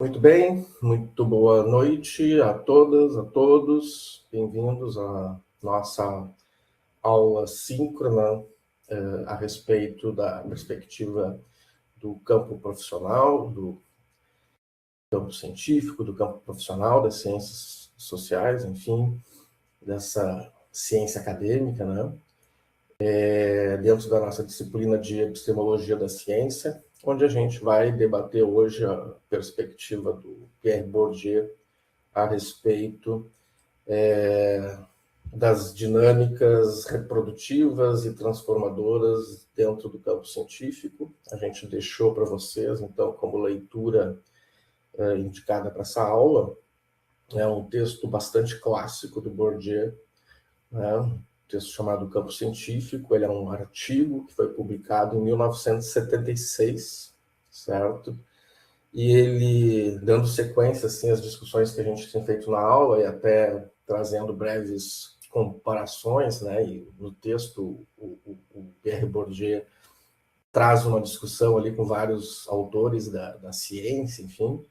Muito bem, muito boa noite a todas, a todos. Bem-vindos à nossa aula síncrona a respeito da perspectiva do campo profissional, do campo científico, do campo profissional, das ciências sociais, enfim, dessa ciência acadêmica, né? Dentro da nossa disciplina de epistemologia da ciência, onde a gente vai debater hoje a perspectiva do Pierre Bourdieu a respeito das dinâmicas reprodutivas e transformadoras dentro do campo científico. A gente deixou para vocês, então, como leitura indicada para essa aula, um texto bastante clássico do Bourdieu, um texto chamado Campo Científico. Ele é um artigo que foi publicado em 1976, certo? E ele, dando sequência assim, às discussões que a gente tem feito na aula e até trazendo breves comparações, né? E no texto, o Pierre Bourdieu traz uma discussão ali com vários autores da ciência, enfim,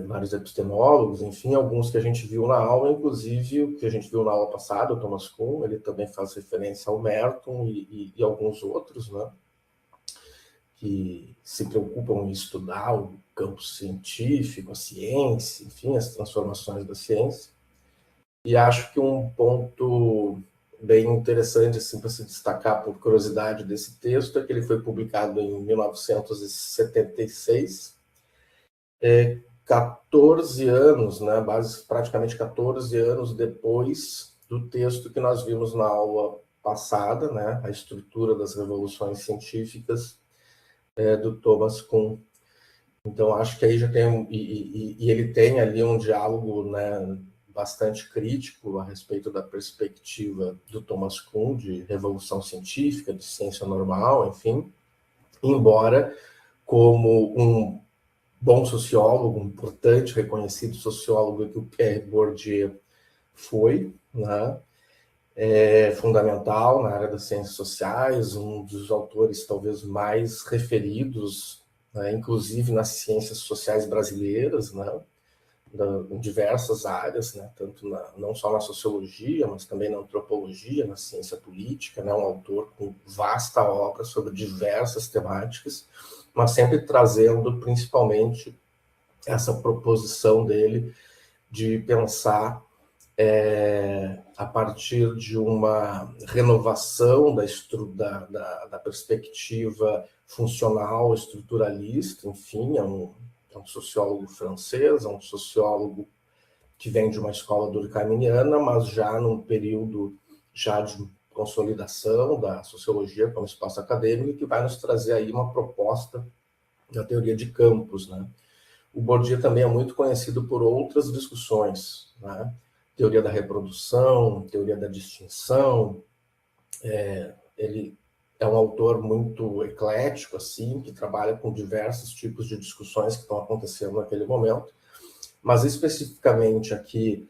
vários epistemólogos, enfim, alguns que a gente viu na aula, inclusive o que a gente viu na aula passada, o Thomas Kuhn, ele também faz referência ao Merton e alguns outros, né? Que se preocupam em estudar o campo científico, a ciência, enfim, as transformações da ciência. E acho que um ponto bem interessante assim, para se destacar por curiosidade desse texto é que ele foi publicado em 1976, 14 anos, né, praticamente 14 anos depois do texto que nós vimos na aula passada, né, a estrutura das revoluções científicas, do Thomas Kuhn. Então, acho que aí já tem, e ele tem ali um diálogo, né, bastante crítico a respeito da perspectiva do Thomas Kuhn, de revolução científica, de ciência normal, enfim, embora como um bom sociólogo, um importante, reconhecido sociólogo que o Pierre Bourdieu foi, né, fundamental na área das ciências sociais, um dos autores talvez mais referidos, né, inclusive nas ciências sociais brasileiras, né, em diversas áreas, né, tanto não só na sociologia, mas também na antropologia, na ciência política, né, um autor com vasta obra sobre diversas temáticas, mas sempre trazendo principalmente essa proposição dele de pensar a partir de uma renovação da perspectiva funcional, estruturalista, enfim, é um sociólogo francês, é um sociólogo que vem de uma escola durkheimiana, mas já num período já de consolidação da sociologia como espaço acadêmico, que vai nos trazer aí uma proposta da teoria de campos, né? O Bourdieu também é muito conhecido por outras discussões, né? Teoria da reprodução, teoria da distinção. Ele é um autor muito eclético, assim, que trabalha com diversos tipos de discussões que estão acontecendo naquele momento, mas especificamente aqui,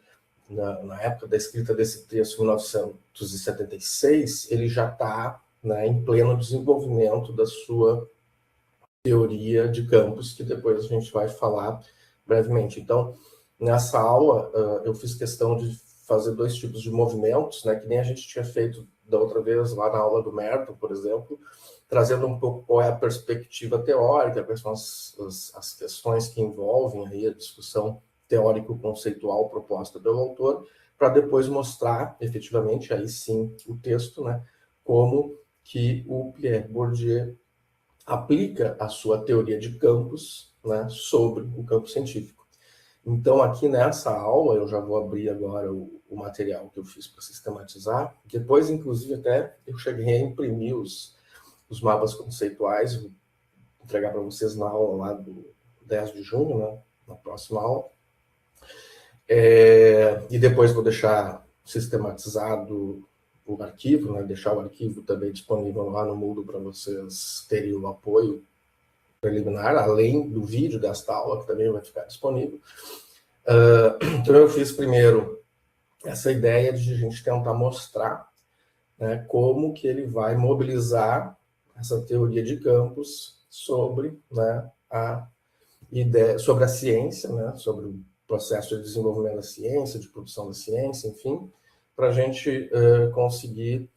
na época da escrita desse texto, em 1976, ele já está, né, em pleno desenvolvimento da sua teoria de campos, que depois a gente vai falar brevemente. Então, nessa aula, eu fiz questão de fazer dois tipos de movimentos, né, que nem a gente tinha feito da outra vez lá na aula do Merton, por exemplo, trazendo um pouco qual é a perspectiva teórica, quais são as questões que envolvem aí a discussão teórico-conceitual proposta pelo autor, para depois mostrar, efetivamente, aí sim, o texto, né, como que o Pierre Bourdieu aplica a sua teoria de campos, né, sobre o campo científico. Então, aqui nessa aula, eu já vou abrir agora o material que eu fiz para sistematizar. Depois, inclusive, até eu cheguei a imprimir os mapas conceituais, vou entregar para vocês na aula lá do 10 de junho, né, na próxima aula. E depois vou deixar sistematizado o arquivo, né, deixar o arquivo também disponível lá no Moodle para vocês terem o apoio preliminar, além do vídeo desta aula, que também vai ficar disponível. Então, eu fiz primeiro essa ideia de a gente tentar mostrar, né, como que ele vai mobilizar essa teoria de campos sobre, né, a sobre a ciência, né, sobre o processo de desenvolvimento da ciência, de produção da ciência, enfim, para a gente conseguir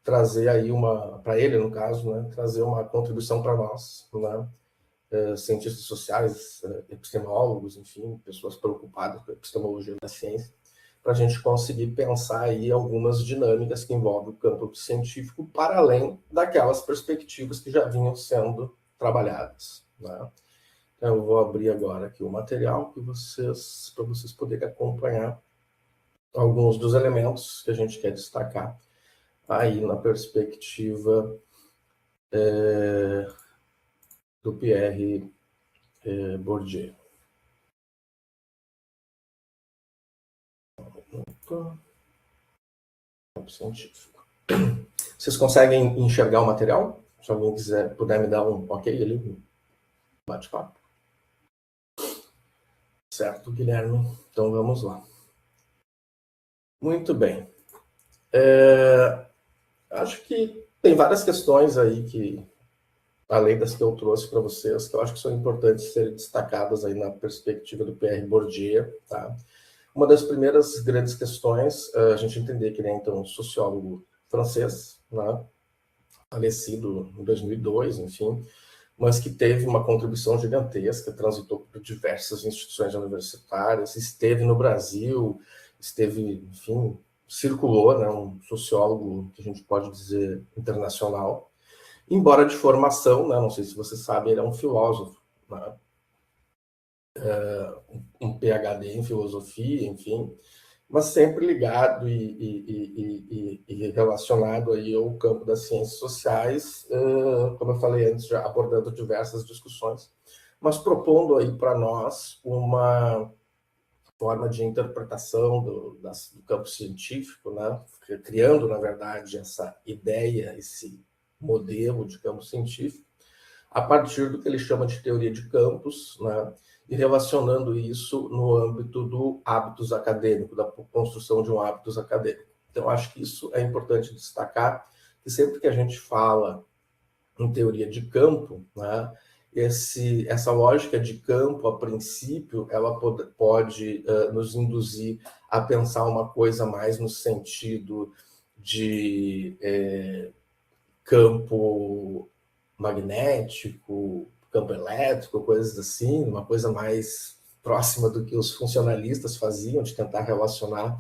trazer aí para ele, no caso, né, trazer uma contribuição para nós, né, cientistas sociais, epistemólogos, enfim, pessoas preocupadas com a epistemologia da ciência, para a gente conseguir pensar aí algumas dinâmicas que envolvem o campo científico para além daquelas perspectivas que já vinham sendo trabalhadas, né? Então, eu vou abrir agora aqui o material para vocês poderem acompanhar alguns dos elementos que a gente quer destacar aí na perspectiva do Pierre Bourdieu. Científico. Vocês conseguem enxergar o material? Se alguém puder me dar um ok ali, um bate-papo. Certo, Guilherme. Então vamos lá. Muito bem. Acho que tem várias questões aí que, além das que eu trouxe para vocês, que eu acho que são importantes serem destacadas aí na perspectiva do Pierre Bourdieu, tá? Uma das primeiras grandes questões, a gente entender que ele é, então, um sociólogo francês, né? Falecido em 2002, enfim, mas que teve uma contribuição gigantesca, transitou por diversas instituições universitárias, esteve no Brasil, enfim, circulou, né, um sociólogo que a gente pode dizer internacional, embora de formação, né, não sei se você sabe, ele é um filósofo, né, um PhD em filosofia, enfim, mas sempre ligado e relacionado aí ao campo das ciências sociais, como eu falei antes, já abordando diversas discussões, mas propondo aí para nós uma forma de interpretação do campo científico, né? Criando, na verdade, essa ideia, esse modelo de campo científico, a partir do que ele chama de teoria de campos, né? E relacionando isso no âmbito do hábitos acadêmico, da construção de um hábitos acadêmico. Então, acho que isso é importante destacar, que sempre que a gente fala em teoria de campo, né, essa lógica de campo, a princípio, ela pode nos induzir a pensar uma coisa mais no sentido de campo magnético, campo elétrico, coisas assim, uma coisa mais próxima do que os funcionalistas faziam, de tentar relacionar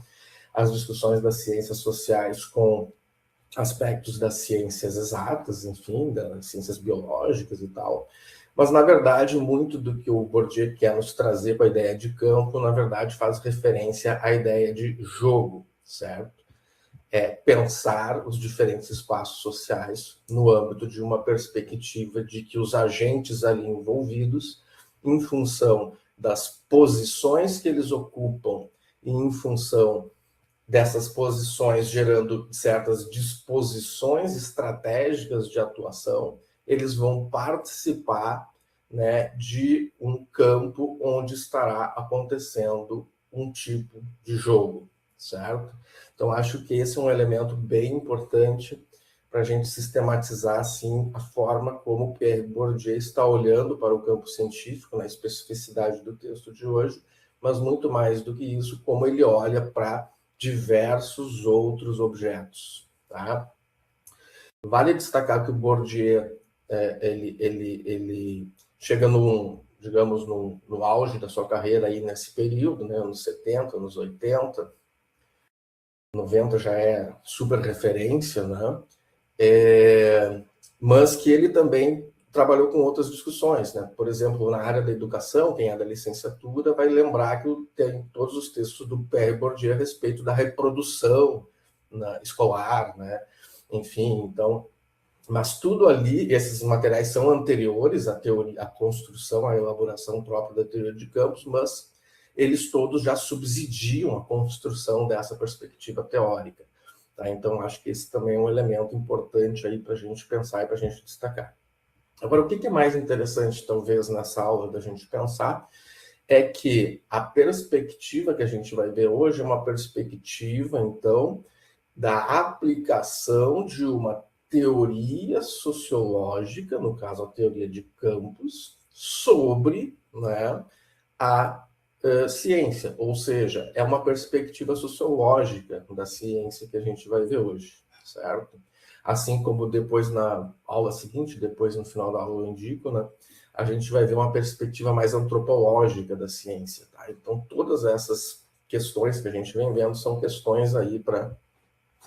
as discussões das ciências sociais com aspectos das ciências exatas, enfim, das ciências biológicas e tal. Mas, na verdade, muito do que o Bourdieu quer nos trazer com a ideia de campo, na verdade, faz referência à ideia de jogo, certo? Pensar os diferentes espaços sociais no âmbito de uma perspectiva de que os agentes ali envolvidos, em função das posições que eles ocupam e em função dessas posições gerando certas disposições estratégicas de atuação, eles vão participar, né, de um campo onde estará acontecendo um tipo de jogo, certo? Então, acho que esse é um elemento bem importante para a gente sistematizar, assim, a forma como o Pierre Bourdieu está olhando para o campo científico, na especificidade do texto de hoje, mas muito mais do que isso, como ele olha para diversos outros objetos, tá? Vale destacar que o Bourdieu, ele chega digamos, no auge da sua carreira aí nesse período, né, anos 70, anos 80, 90 já é super referência, né? Mas que ele também trabalhou com outras discussões, né? Por exemplo, na área da educação, quem é da licenciatura vai lembrar que tem todos os textos do Pierre Bourdieu a respeito da reprodução escolar, né? Enfim, então, mas tudo ali, esses materiais são anteriores à teoria, à construção, à elaboração própria da teoria de campos, mas eles todos já subsidiam a construção dessa perspectiva teórica. Tá? Então, acho que esse também é um elemento importante aí para a gente pensar e para a gente destacar. Agora, o que é mais interessante, talvez, nessa aula da gente pensar, é que a perspectiva que a gente vai ver hoje é uma perspectiva, então, da aplicação de uma teoria sociológica, no caso, a teoria de campos, sobre né, a ciência, ou seja, é uma perspectiva sociológica da ciência que a gente vai ver hoje, certo? Assim como depois na aula seguinte, depois no final da aula eu indico, né, a gente vai ver uma perspectiva mais antropológica da ciência, tá? Então todas essas questões que a gente vem vendo são questões aí para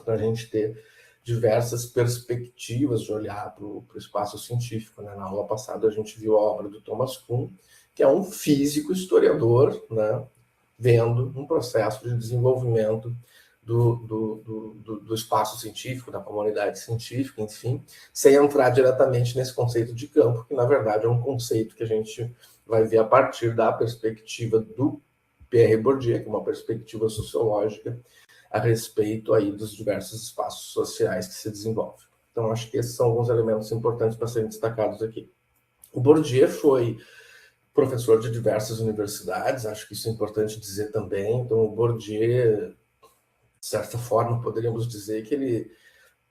a gente ter diversas perspectivas de olhar para o espaço científico, né? Na aula passada a gente viu a obra do Thomas Kuhn, que é um físico historiador, né, vendo um processo de desenvolvimento do espaço científico, da comunidade científica, enfim, sem entrar diretamente nesse conceito de campo, que na verdade é um conceito que a gente vai ver a partir da perspectiva do Pierre Bourdieu, que é uma perspectiva sociológica a respeito aí dos diversos espaços sociais que se desenvolvem. Então, acho que esses são alguns elementos importantes para serem destacados aqui. O Bourdieu foi professor de diversas universidades, acho que isso é importante dizer também. Então, o Bourdieu, de certa forma, poderíamos dizer que ele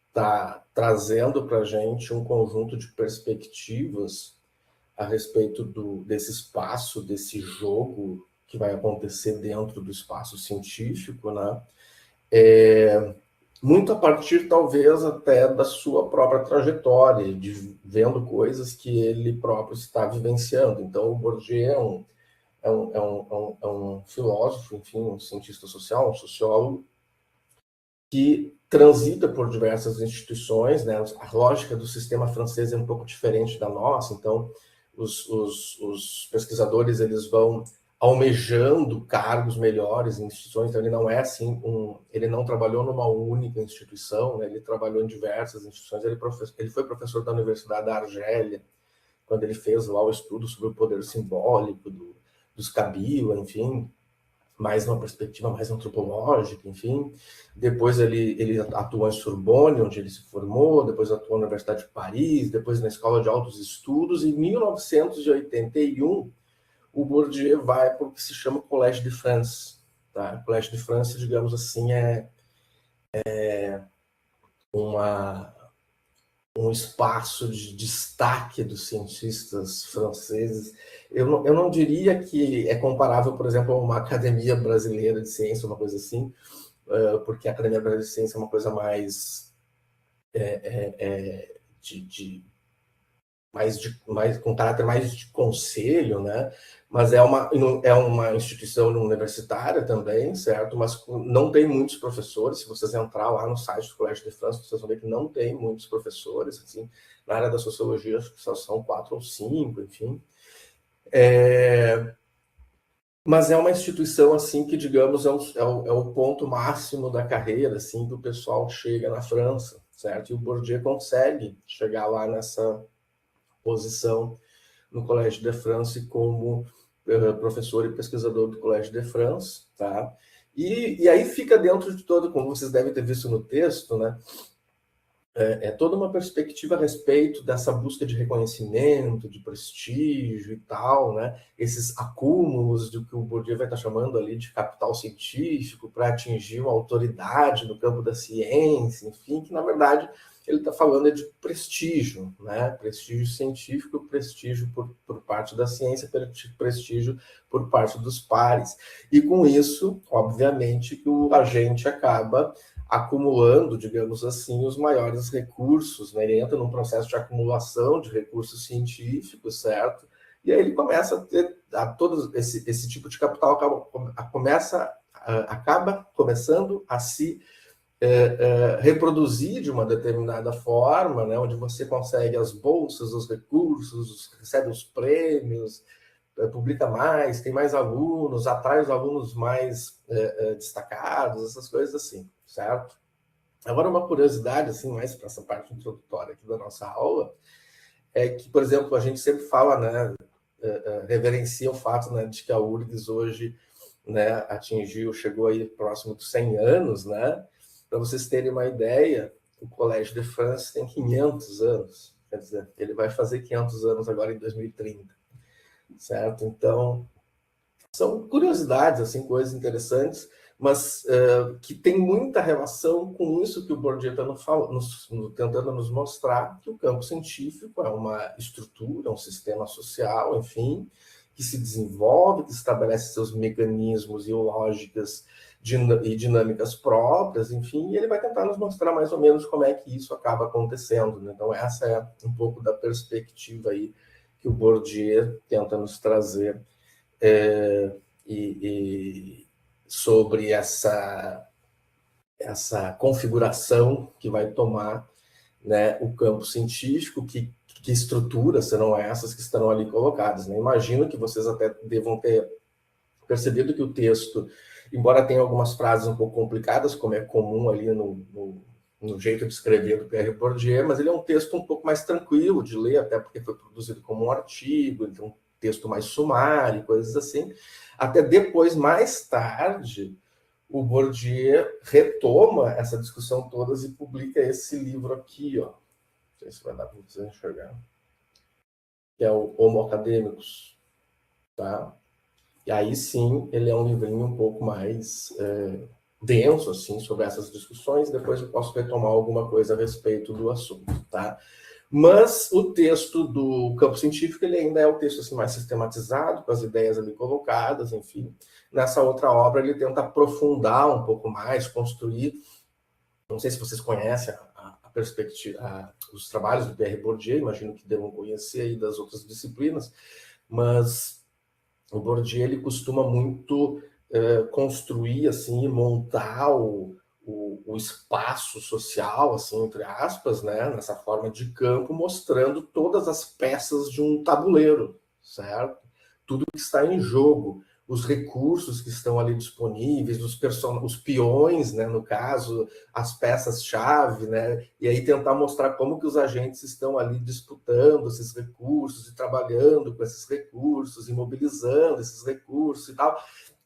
está trazendo para a gente um conjunto de perspectivas a respeito desse espaço, desse jogo que vai acontecer dentro do espaço científico, né? Muito a partir, talvez, até da sua própria trajetória, de vendo coisas que ele próprio está vivenciando. Então, o Bourdieu é um filósofo, enfim, um cientista social, um sociólogo, que transita por diversas instituições, né? A lógica do sistema francês é um pouco diferente da nossa, então os pesquisadores eles vão almejando cargos melhores em instituições, então ele não é assim, ele não trabalhou numa única instituição, né? Ele trabalhou em diversas instituições, ele foi professor da Universidade da Argélia, quando ele fez lá o estudo sobre o poder simbólico dos Kabila, enfim, mais numa perspectiva mais antropológica, enfim. Depois ele atuou em Sorbonne, onde ele se formou, depois atuou na Universidade de Paris, depois na Escola de Altos Estudos. Em 1981, o Bourdieu vai para o que se chama Collège de France. Tá? O Collège de France, digamos assim, é um espaço de destaque dos cientistas franceses. Eu não diria que é comparável, por exemplo, a uma academia brasileira de ciência, uma coisa assim, porque a academia brasileira de ciência é uma coisa mais mais com caráter mais de conselho, né? Mas é uma instituição universitária também, certo? Mas não tem muitos professores. Se vocês entrar lá no site do Collège de France, vocês vão ver que não tem muitos professores. Assim, na área da sociologia, acho que só são 4 ou 5, enfim. Mas é uma instituição assim que, digamos, é o ponto máximo da carreira, assim, que o pessoal chega na França, certo? E o Bourdieu consegue chegar lá nessa posição no Collège de France como professor e pesquisador do Collège de France, tá? E aí fica dentro de todo, como vocês devem ter visto no texto, né? Toda uma perspectiva a respeito dessa busca de reconhecimento, de prestígio e tal, né? Esses acúmulos do que o Bourdieu vai estar chamando ali de capital científico para atingir uma autoridade no campo da ciência, enfim, que na verdade ele está falando de prestígio, né? Prestígio científico, prestígio por parte da ciência, prestígio por parte dos pares. E com isso, obviamente, que o agente acaba acumulando, digamos assim, os maiores recursos, né? Ele entra num processo de acumulação de recursos científicos, certo? E aí ele começa a ter todo esse tipo de capital acaba começando a se reproduzir de uma determinada forma, né? Onde você consegue as bolsas, os recursos, recebe os prêmios, publica mais, tem mais alunos, atrai os alunos mais destacados, essas coisas assim, certo? Agora, uma curiosidade, assim, mais para essa parte introdutória aqui da nossa aula, é que, por exemplo, a gente sempre fala, né, reverencia o fato, né, de que a URGS hoje, né, chegou aí próximo dos 100 anos, né? Para vocês terem uma ideia, o Collège de France tem 500 anos, quer dizer, ele vai fazer 500 anos agora em 2030, certo? Então, são curiosidades, assim, coisas interessantes, mas que tem muita relação com isso que o Bourdieu está tentando nos mostrar, que o campo científico é uma estrutura, um sistema social, enfim, que se desenvolve, que estabelece seus mecanismos e lógicas e dinâmicas próprias, enfim, e ele vai tentar nos mostrar mais ou menos como é que isso acaba acontecendo, né? Então, essa é um pouco da perspectiva aí que o Bourdieu tenta nos trazer sobre essa configuração que vai tomar, né, o campo científico, que estruturas serão essas que estarão ali colocadas, né? Imagino que vocês até devam ter percebido que o texto, embora tenha algumas frases um pouco complicadas, como é comum ali no jeito de escrever do Pierre Bourdieu, mas ele é um texto um pouco mais tranquilo de ler, até porque foi produzido como um artigo, então um texto mais sumário, coisas assim. Até depois, mais tarde, o Bourdieu retoma essa discussão toda e publica esse livro aqui, ó. Não sei se vai dar para vocês enxergar. Que é o Homo Academicus, tá? E aí sim, ele é um livrinho um pouco mais denso, assim, sobre essas discussões. Depois eu posso retomar alguma coisa a respeito do assunto, tá? Mas o texto do campo científico, ele ainda é o texto assim, mais sistematizado, com as ideias ali colocadas, enfim. Nessa outra obra, ele tenta aprofundar um pouco mais, construir. Não sei se vocês conhecem a perspectiva, os trabalhos do Pierre Bourdieu, imagino que devam conhecer aí das outras disciplinas, mas o Bourdieu ele costuma muito construir assim, montar o espaço social, assim, entre aspas, né, nessa forma de campo, mostrando todas as peças de um tabuleiro, certo? Tudo que está em jogo, os recursos que estão ali disponíveis, os peões, né, no caso, as peças-chave, né, e aí tentar mostrar como que os agentes estão ali disputando esses recursos e trabalhando com esses recursos, e mobilizando esses recursos e tal.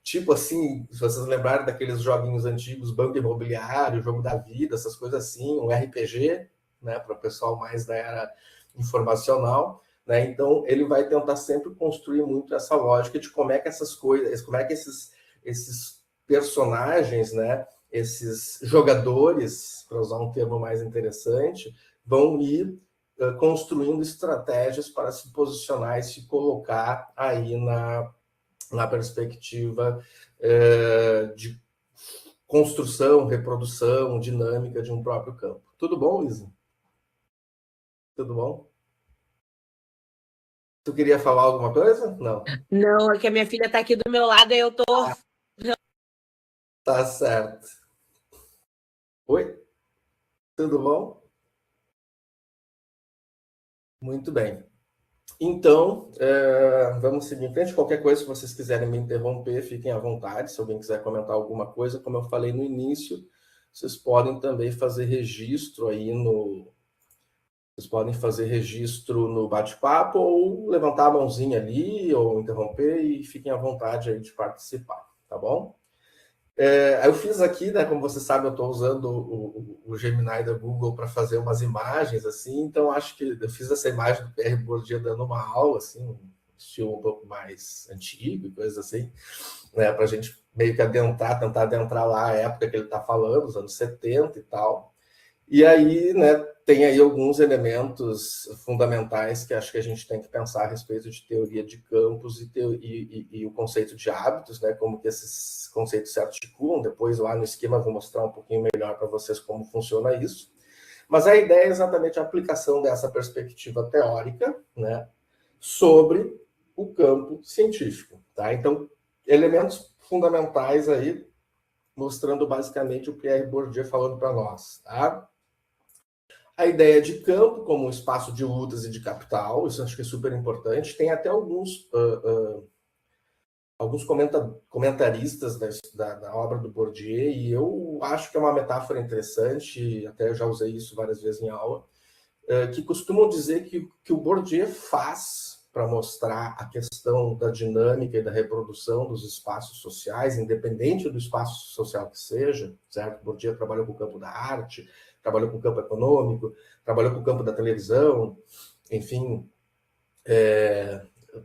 Tipo assim, se vocês lembrarem daqueles joguinhos antigos, Banco Imobiliário, Jogo da Vida, essas coisas assim, um RPG, né, para o pessoal mais da era informacional, né? Então, ele vai tentar sempre construir muito essa lógica de como é que essas coisas, como é que esses personagens, né, esses jogadores, para usar um termo mais interessante, vão ir construindo estratégias para se posicionar e se colocar aí na perspectiva de construção, reprodução, dinâmica de um próprio campo. Tudo bom, Isa? Tudo bom? Tu queria falar alguma coisa? Não. Não, é que a minha filha está aqui do meu lado e eu tô. Tá certo. Oi? Tudo bom? Muito bem. Então, vamos seguir em frente. Qualquer coisa, se vocês quiserem me interromper, fiquem à vontade. Se alguém quiser comentar alguma coisa, como eu falei no início, vocês podem também fazer registro aí no. Vocês podem fazer registro no bate-papo ou levantar a mãozinha ali ou interromper e fiquem à vontade aí de participar, tá bom? Eu fiz aqui, né? Como você sabe, eu estou usando o Gemini da Google para fazer umas imagens assim, então acho que eu fiz essa imagem do Pierre Bourdieu dando uma aula, assim, um estilo um pouco mais antigo e coisas assim, né? Para a gente meio que adentrar, tentar adentrar lá a época que ele está falando, os anos 70 e tal. E aí, né, tem aí alguns elementos fundamentais que acho que a gente tem que pensar a respeito de teoria de campos e o conceito de hábitos, né, como que esses conceitos se articulam. Depois, lá no esquema, eu vou mostrar um pouquinho melhor para vocês como funciona isso. Mas a ideia é exatamente a aplicação dessa perspectiva teórica, né, sobre o campo científico. Tá? Então, elementos fundamentais aí, mostrando basicamente o Pierre Bourdieu falando para nós. Tá? A ideia de campo como um espaço de lutas e de capital, isso acho que é super importante. Tem até alguns comentaristas da obra do Bourdieu, e eu acho que é uma metáfora interessante, até eu já usei isso várias vezes em aula, que costumam dizer que o Bourdieu faz para mostrar a questão da dinâmica e da reprodução dos espaços sociais, independente do espaço social que seja, certo? Bourdieu trabalhou com o campo da arte, trabalhou com o campo econômico, trabalhou com o campo da televisão, enfim,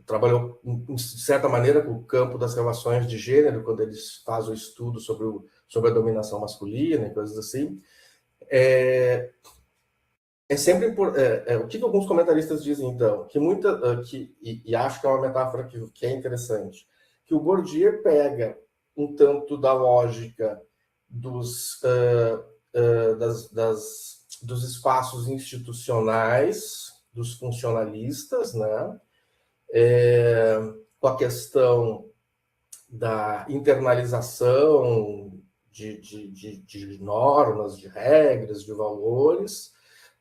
trabalhou, de certa maneira, com o campo das relações de gênero, quando eles fazem o estudo sobre a dominação masculina e coisas assim. é sempre o que alguns comentaristas dizem, então, que e acho que é uma metáfora que é interessante, que o Bourdieu pega um tanto da lógica dos espaços institucionais, dos funcionalistas, né? Com a questão da internalização de normas, de regras, de valores,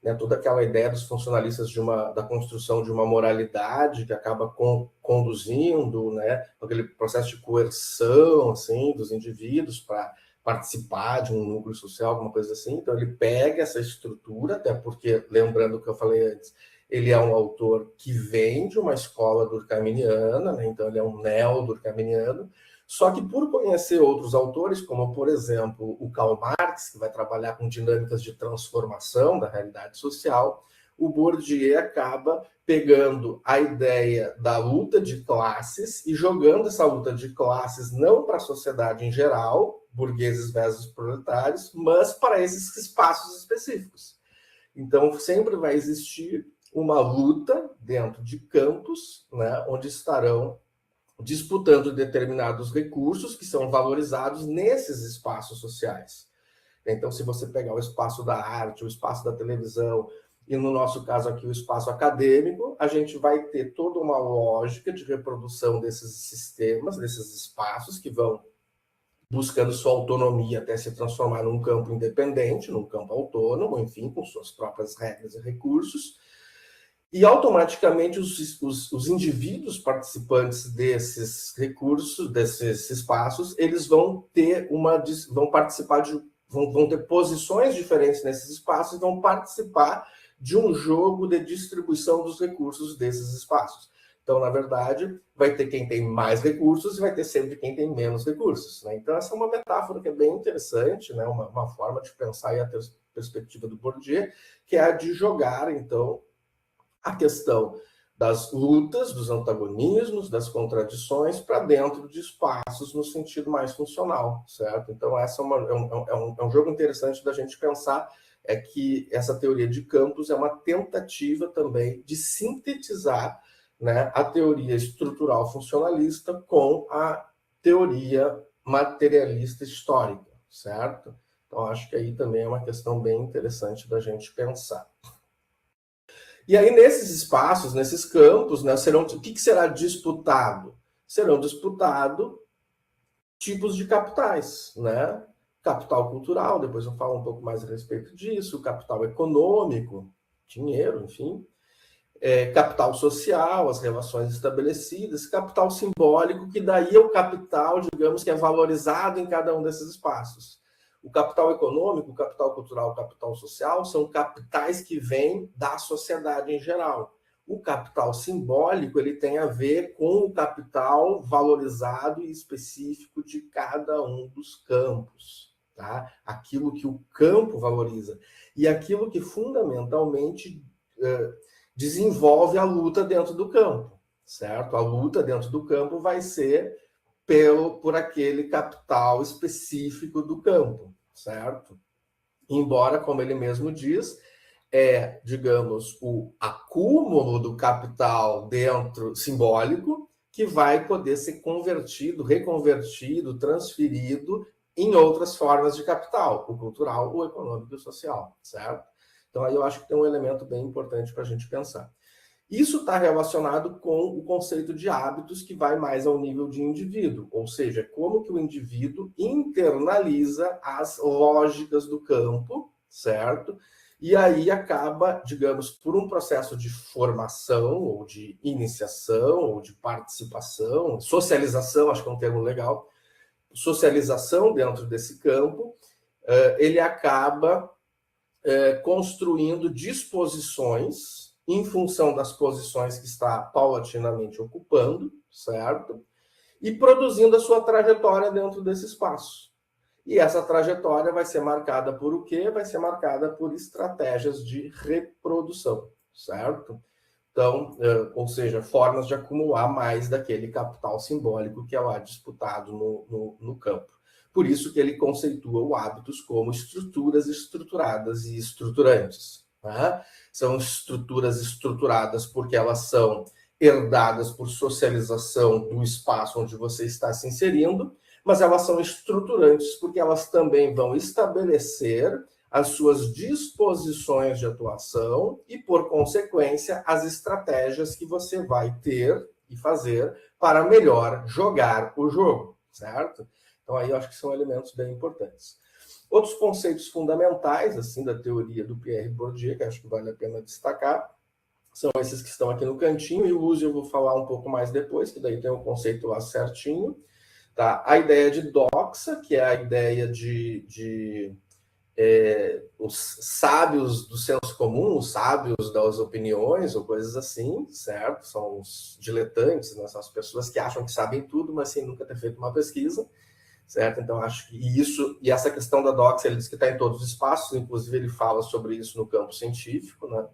né? Toda aquela ideia dos funcionalistas da construção de uma moralidade que acaba conduzindo, né? Aquele processo de coerção assim, dos indivíduos para participar de um núcleo social, alguma coisa assim. Então ele pega essa estrutura, até porque, lembrando o que eu falei antes, ele é um autor que vem de uma escola durkheimiana, né? Então ele é um neo-durkheimiano, só que por conhecer outros autores, como, por exemplo, o Karl Marx, que vai trabalhar com dinâmicas de transformação da realidade social, o Bourdieu acaba pegando a ideia da luta de classes e jogando essa luta de classes não para a sociedade em geral, burgueses versus proletários, mas para esses espaços específicos. Então, sempre vai existir uma luta dentro de campos, né, onde estarão disputando determinados recursos que são valorizados nesses espaços sociais. Então, se você pegar o espaço da arte, o espaço da televisão, e no nosso caso aqui o espaço acadêmico, a gente vai ter toda uma lógica de reprodução desses sistemas, desses espaços que vão buscando sua autonomia até se transformar num campo independente, num campo autônomo, enfim, com suas próprias regras e recursos. E automaticamente os indivíduos participantes desses recursos, desses espaços, eles vão participar vão ter posições diferentes nesses espaços e vão participar de um jogo de distribuição dos recursos desses espaços. Então, na verdade, vai ter quem tem mais recursos e vai ter sempre quem tem menos recursos, né? Então, essa é uma metáfora que é bem interessante, né? Uma forma de pensar e a perspectiva do Bourdieu, que é a de jogar, então, a questão das lutas, dos antagonismos, das contradições para dentro de espaços no sentido mais funcional, certo? Então, essa é um jogo interessante da gente pensar, é que essa teoria de campos é uma tentativa também de sintetizar, né, a teoria estrutural funcionalista com a teoria materialista histórica, certo? Então, acho que aí também é uma questão bem interessante da gente pensar. E aí, nesses espaços, nesses campos, né, o que será disputado? Serão disputados tipos de capitais, né? Capital cultural, depois eu falo um pouco mais a respeito disso, capital econômico, dinheiro, enfim, capital social, as relações estabelecidas, capital simbólico, que daí é o capital, digamos, que é valorizado em cada um desses espaços. O capital econômico, o capital cultural, o capital social são capitais que vêm da sociedade em geral. O capital simbólico ele tem a ver com o capital valorizado e específico de cada um dos campos, tá? Aquilo que o campo valoriza e aquilo que fundamentalmente desenvolve a luta dentro do campo, certo? A luta dentro do campo vai ser por aquele capital específico do campo, certo? Embora, como ele mesmo diz, digamos, o acúmulo do capital dentro simbólico que vai poder ser convertido, reconvertido, transferido em outras formas de capital, o cultural, o econômico e o social, certo? Então, aí eu acho que tem um elemento bem importante para a gente pensar. Isso está relacionado com o conceito de hábitos, que vai mais ao nível de indivíduo, ou seja, como que o indivíduo internaliza as lógicas do campo, certo? E aí acaba, digamos, por um processo de formação, ou de iniciação, ou de participação, socialização, acho que é um termo legal, socialização dentro desse campo, ele acaba construindo disposições em função das posições que está paulatinamente ocupando, certo? E produzindo a sua trajetória dentro desse espaço. E essa trajetória vai ser marcada por o quê? Vai ser marcada por estratégias de reprodução, certo? Então, ou seja, formas de acumular mais daquele capital simbólico que é lá disputado no campo. Por isso que ele conceitua o hábitos como estruturas estruturadas e estruturantes. Tá? são estruturas estruturadas porque elas são herdadas por socialização do espaço onde você está se inserindo, mas elas são estruturantes porque elas também vão estabelecer as suas disposições de atuação e, por consequência, as estratégias que você vai ter e fazer para melhor jogar o jogo, certo? Então, aí eu acho que são elementos bem importantes. Outros conceitos fundamentais, assim, da teoria do Pierre Bourdieu, que acho que vale a pena destacar, são esses que estão aqui no cantinho, e o uso eu vou falar um pouco mais depois, que daí tem um conceito lá certinho. Tá? A ideia de doxa, que é a ideia de os sábios do senso comum, os sábios das opiniões, ou coisas assim, certo? São os diletantes, né? São as pessoas que acham que sabem tudo, mas sem nunca ter feito uma pesquisa, certo? Então, acho que isso, e essa questão da doxa, ele diz que está em todos os espaços, inclusive ele fala sobre isso no campo científico, né?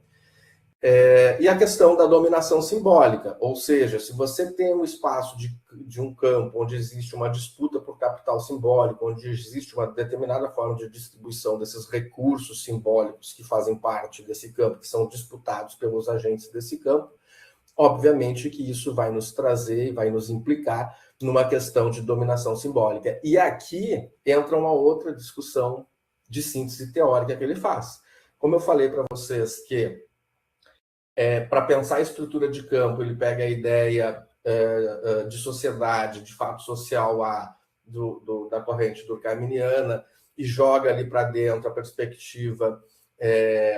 E a questão da dominação simbólica, ou seja, se você tem um espaço de um campo onde existe uma disputa por capital simbólico, onde existe uma determinada forma de distribuição desses recursos simbólicos que fazem parte desse campo, que são disputados pelos agentes desse campo, obviamente que isso vai nos trazer e vai nos implicar numa questão de dominação simbólica. E aqui entra uma outra discussão de síntese teórica que ele faz. Como eu falei para vocês que para pensar a estrutura de campo, ele pega a ideia de sociedade, de fato social da corrente durkheimiana e joga ali para dentro a perspectiva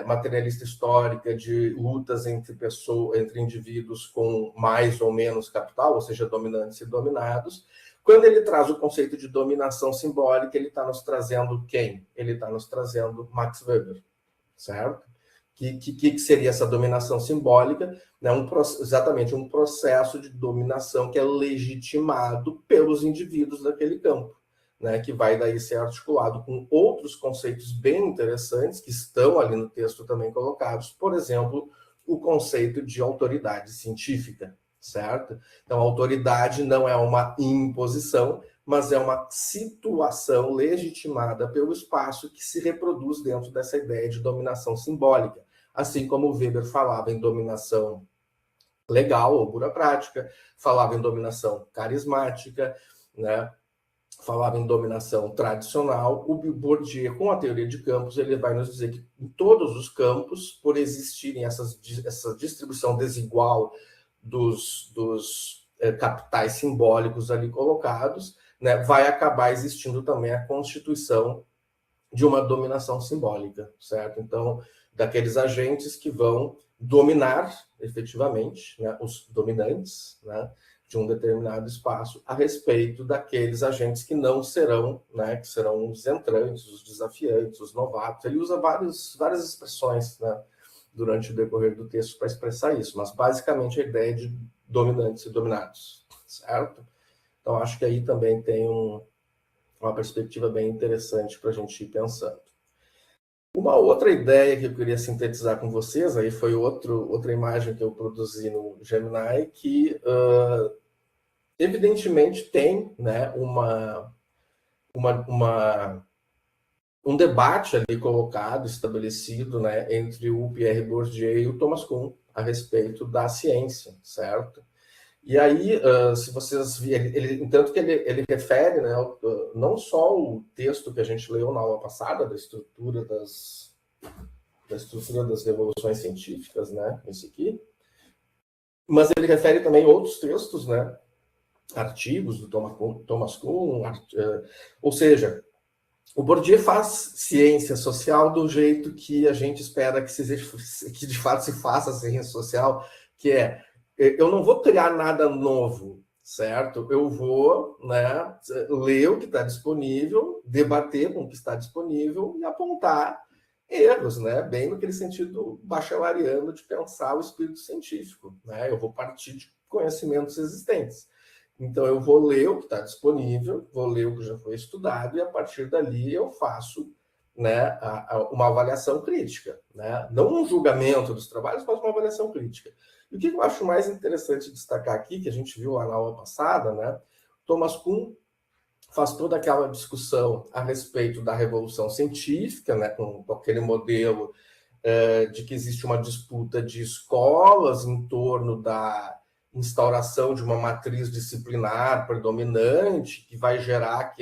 materialista histórica de lutas entre indivíduos com mais ou menos capital, ou seja, dominantes e dominados. Quando ele traz o conceito de dominação simbólica, ele está nos trazendo quem? Ele está nos trazendo Max Weber, certo? Que seria essa dominação simbólica? Né? Exatamente um processo de dominação que é legitimado pelos indivíduos daquele campo, né? Que vai daí ser articulado com outros conceitos bem interessantes que estão ali no texto também colocados, por exemplo, o conceito de autoridade científica, certo? Então, a autoridade não é uma imposição, mas é uma situação legitimada pelo espaço que se reproduz dentro dessa ideia de dominação simbólica. Assim como o Weber falava em dominação legal ou burocrática, falava em dominação carismática, né? Falava em dominação tradicional. O Bourdieu, com a teoria de campos, ele vai nos dizer que em todos os campos, por existirem essa distribuição desigual dos capitais simbólicos ali colocados, né, vai acabar existindo também a constituição de uma dominação simbólica, certo? Então, daqueles agentes que vão dominar efetivamente, né, os dominantes, né, de um determinado espaço a respeito daqueles agentes que não serão, né, que serão os entrantes, os desafiantes, os novatos. Ele usa várias expressões, né, durante o decorrer do texto para expressar isso, mas basicamente a ideia de dominantes e dominados, certo? Então, acho que aí também tem uma perspectiva bem interessante para a gente ir pensando. Uma outra ideia que eu queria sintetizar com vocês, aí foi outra imagem que eu produzi no Gemini, que evidentemente tem, né, um debate ali colocado, estabelecido, né, entre o Pierre Bourdieu e o Thomas Kuhn a respeito da ciência, certo? E aí, se vocês virem, tanto que ele refere, né, não só o texto que a gente leu na aula passada, da estrutura das revoluções científicas, né, esse aqui, mas ele refere também outros textos, né, artigos do Thomas Kuhn, ou seja, o Bourdieu faz ciência social do jeito que a gente espera que de fato se faça a ciência social, que é, eu não vou criar nada novo, certo? Eu vou, né, ler o que está disponível, debater com o que está disponível e apontar erros, né? Bem naquele sentido bachareliano de pensar o espírito científico, né? Eu vou partir de conhecimentos existentes. Então, eu vou ler o que está disponível, vou ler o que já foi estudado e, a partir dali, eu faço, né, uma avaliação crítica, né? Não um julgamento dos trabalhos, mas uma avaliação crítica. E o que eu acho mais interessante destacar aqui, que a gente viu lá na aula passada, né? Thomas Kuhn faz toda aquela discussão a respeito da revolução científica, né, com aquele modelo de que existe uma disputa de escolas em torno da instauração de uma matriz disciplinar predominante, que vai gerar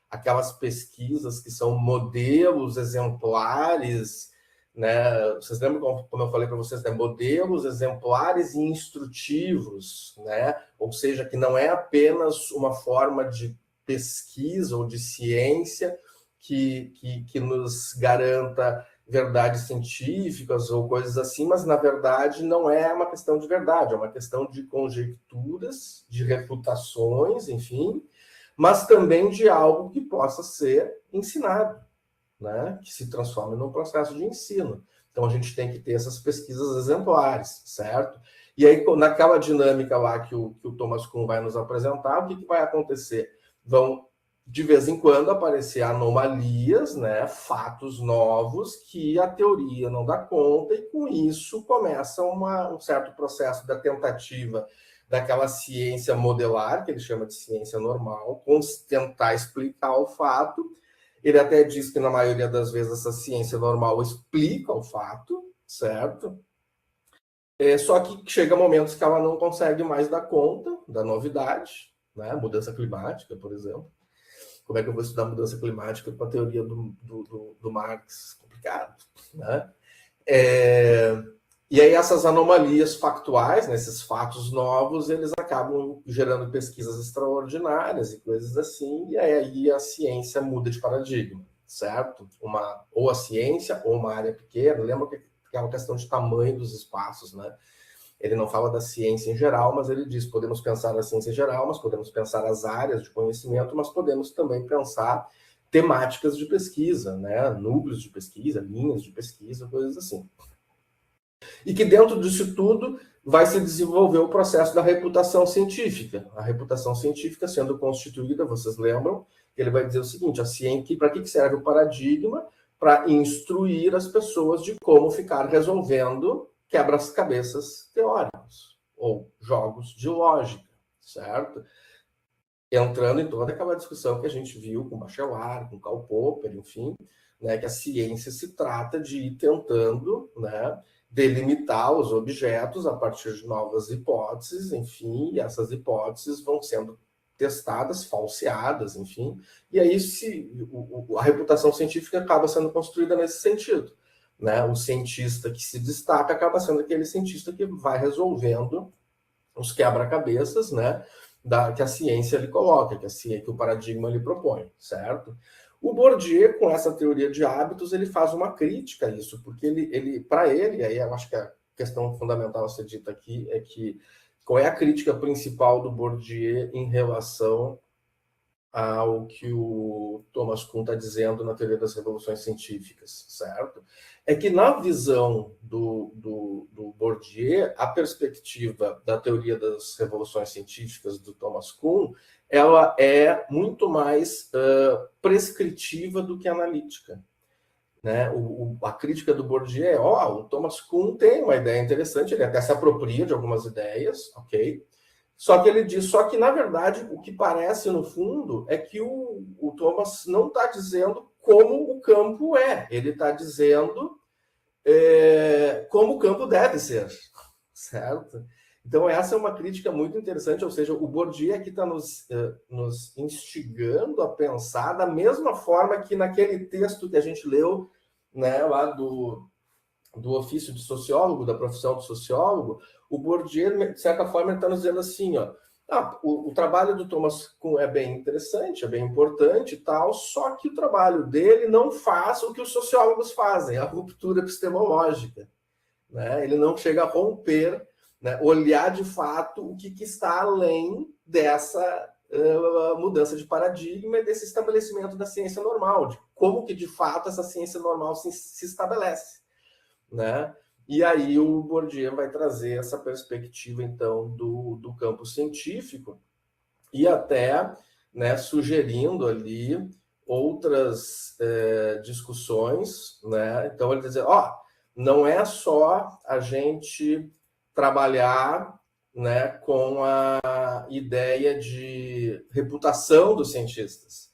aquelas pesquisas que são modelos exemplares, né? Vocês lembram como eu falei para vocês, né? Modelos exemplares e instrutivos, né? Ou seja, que não é apenas uma forma de pesquisa ou de ciência que nos garanta verdades científicas ou coisas assim, mas na verdade não é uma questão de verdade, é uma questão de conjecturas, de refutações, enfim, mas também de algo que possa ser ensinado, né? Que se transforme num processo de ensino. Então a gente tem que ter essas pesquisas exemplares, certo? E aí, naquela dinâmica lá que o Thomas Kuhn vai nos apresentar, o que vai acontecer? Vão de vez em quando aparecer anomalias, né, fatos novos que a teoria não dá conta, e com isso começa um certo processo da tentativa daquela ciência modelar, que ele chama de ciência normal, tentar explicar o fato. Ele até diz que na maioria das vezes essa ciência normal explica o fato, certo? Só que chega momentos que ela não consegue mais dar conta da novidade, né? Mudança climática, por exemplo. Como é que eu vou estudar mudança climática com a teoria do Marx? Complicado, né? E aí essas anomalias factuais, né, esses fatos novos, eles acabam gerando pesquisas extraordinárias e coisas assim, e aí a ciência muda de paradigma, certo? Ou a ciência ou uma área pequena. Lembra que é uma questão de tamanho dos espaços, né? Ele não fala da ciência em geral, mas ele diz: podemos pensar a ciência em geral, mas podemos pensar as áreas de conhecimento, mas podemos também pensar temáticas de pesquisa, né? Núcleos de pesquisa, linhas de pesquisa, coisas assim. E que dentro disso tudo vai se desenvolver o processo da reputação científica. A reputação científica sendo constituída, vocês lembram, que ele vai dizer o seguinte: a ciência, para que serve o paradigma? Para instruir as pessoas de como ficar resolvendo quebra-cabeças teóricos ou jogos de lógica, certo? Entrando em toda aquela discussão que a gente viu com Bachelard, com Karl Popper, enfim, né, que a ciência se trata de ir tentando, né, delimitar os objetos a partir de novas hipóteses, enfim, e essas hipóteses vão sendo testadas, falseadas, enfim, e aí a reputação científica acaba sendo construída nesse sentido. Né? O cientista que se destaca acaba sendo aquele cientista que vai resolvendo os quebra-cabeças, né, que a ciência lhe coloca, que o paradigma lhe propõe, certo? O Bourdieu, com essa teoria de hábitos, ele faz uma crítica a isso, porque para ele, aí eu acho que a questão fundamental a ser dita aqui é que qual é a crítica principal do Bourdieu em relação ao que o Thomas Kuhn está dizendo na teoria das revoluções científicas, certo? É que na visão do Bourdieu, a perspectiva da teoria das revoluções científicas do Thomas Kuhn, ela é muito mais prescritiva do que analítica. Né? A crítica do Bourdieu é: o Thomas Kuhn tem uma ideia interessante, ele até se apropria de algumas ideias, ok? Só que ele diz, na verdade, o que parece no fundo é que o Thomas não está dizendo como o campo é, ele está dizendo como o campo deve ser, certo? Então essa é uma crítica muito interessante, ou seja, o Bourdieu aqui está nos instigando a pensar da mesma forma que naquele texto que a gente leu, né, lá do ofício de sociólogo, da profissão de sociólogo, o Bourdieu, de certa forma, está nos dizendo assim, o trabalho do Thomas Kuhn é bem interessante, é bem importante e tal, só que o trabalho dele não faz o que os sociólogos fazem, a ruptura epistemológica. Né? Ele não chega a romper, né, olhar de fato o que está além dessa mudança de paradigma e desse estabelecimento da ciência normal, de como que de fato essa ciência normal se estabelece. Né? E aí o Bourdieu vai trazer essa perspectiva, então, do campo científico e até, né, sugerindo ali outras discussões. Né? Então, ele diz, não é só a gente trabalhar, né, com a ideia de reputação dos cientistas.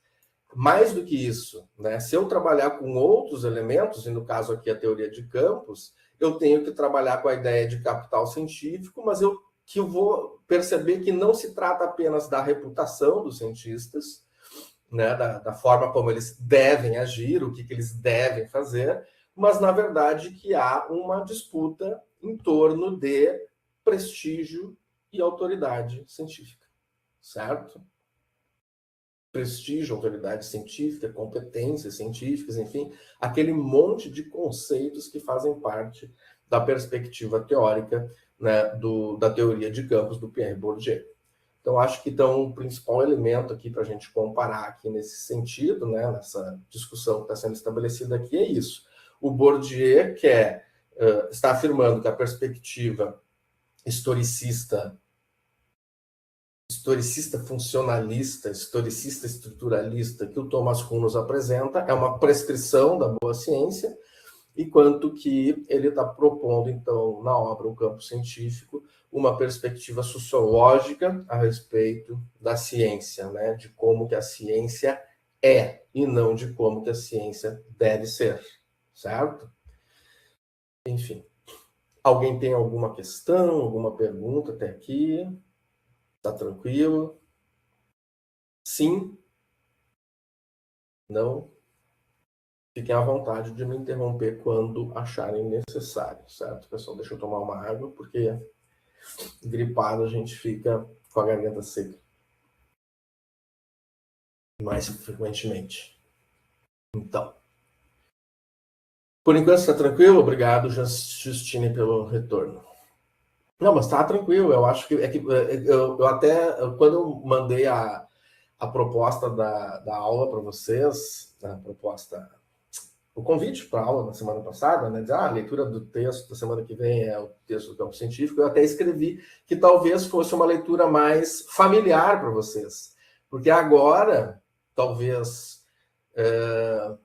mais do que isso, né? Se eu trabalhar com outros elementos, e no caso aqui a teoria de campos, eu tenho que trabalhar com a ideia de capital científico, mas eu vou perceber que não se trata apenas da reputação dos cientistas, né, da forma como eles devem agir, o que eles devem fazer, mas, na verdade, que há uma disputa em torno de prestígio e autoridade científica, certo? Prestígio, autoridade científica, competências científicas, enfim, aquele monte de conceitos que fazem parte da perspectiva teórica, né, da teoria de campos do Pierre Bourdieu. Então, acho que então, o principal elemento aqui para a gente comparar aqui nesse sentido, né, nessa discussão que está sendo estabelecida aqui, é isso. O Bourdieu está afirmando que a perspectiva historicista funcionalista, historicista estruturalista que o Thomas Kuhn nos apresenta é uma prescrição da boa ciência, enquanto que ele está propondo, então, na obra O Campo Científico, uma perspectiva sociológica a respeito da ciência, né? De como que a ciência é e não de como que a ciência deve ser, certo? Enfim. Alguém tem alguma questão, alguma pergunta até aqui? Tá tranquilo? Sim? Não? Fiquem à vontade de me interromper quando acharem necessário, certo, pessoal? Deixa eu tomar uma água, porque gripado a gente fica com a garganta seca mais frequentemente. Então, por enquanto está tranquilo? Obrigado, Justine, pelo retorno. Não, mas tá tranquilo. Eu acho que eu até quando eu mandei a proposta da aula para vocês, o convite para a aula na semana passada, né? A leitura do texto da semana que vem é o texto do Campo Científico. Eu até escrevi que talvez fosse uma leitura mais familiar para vocês, porque agora, talvez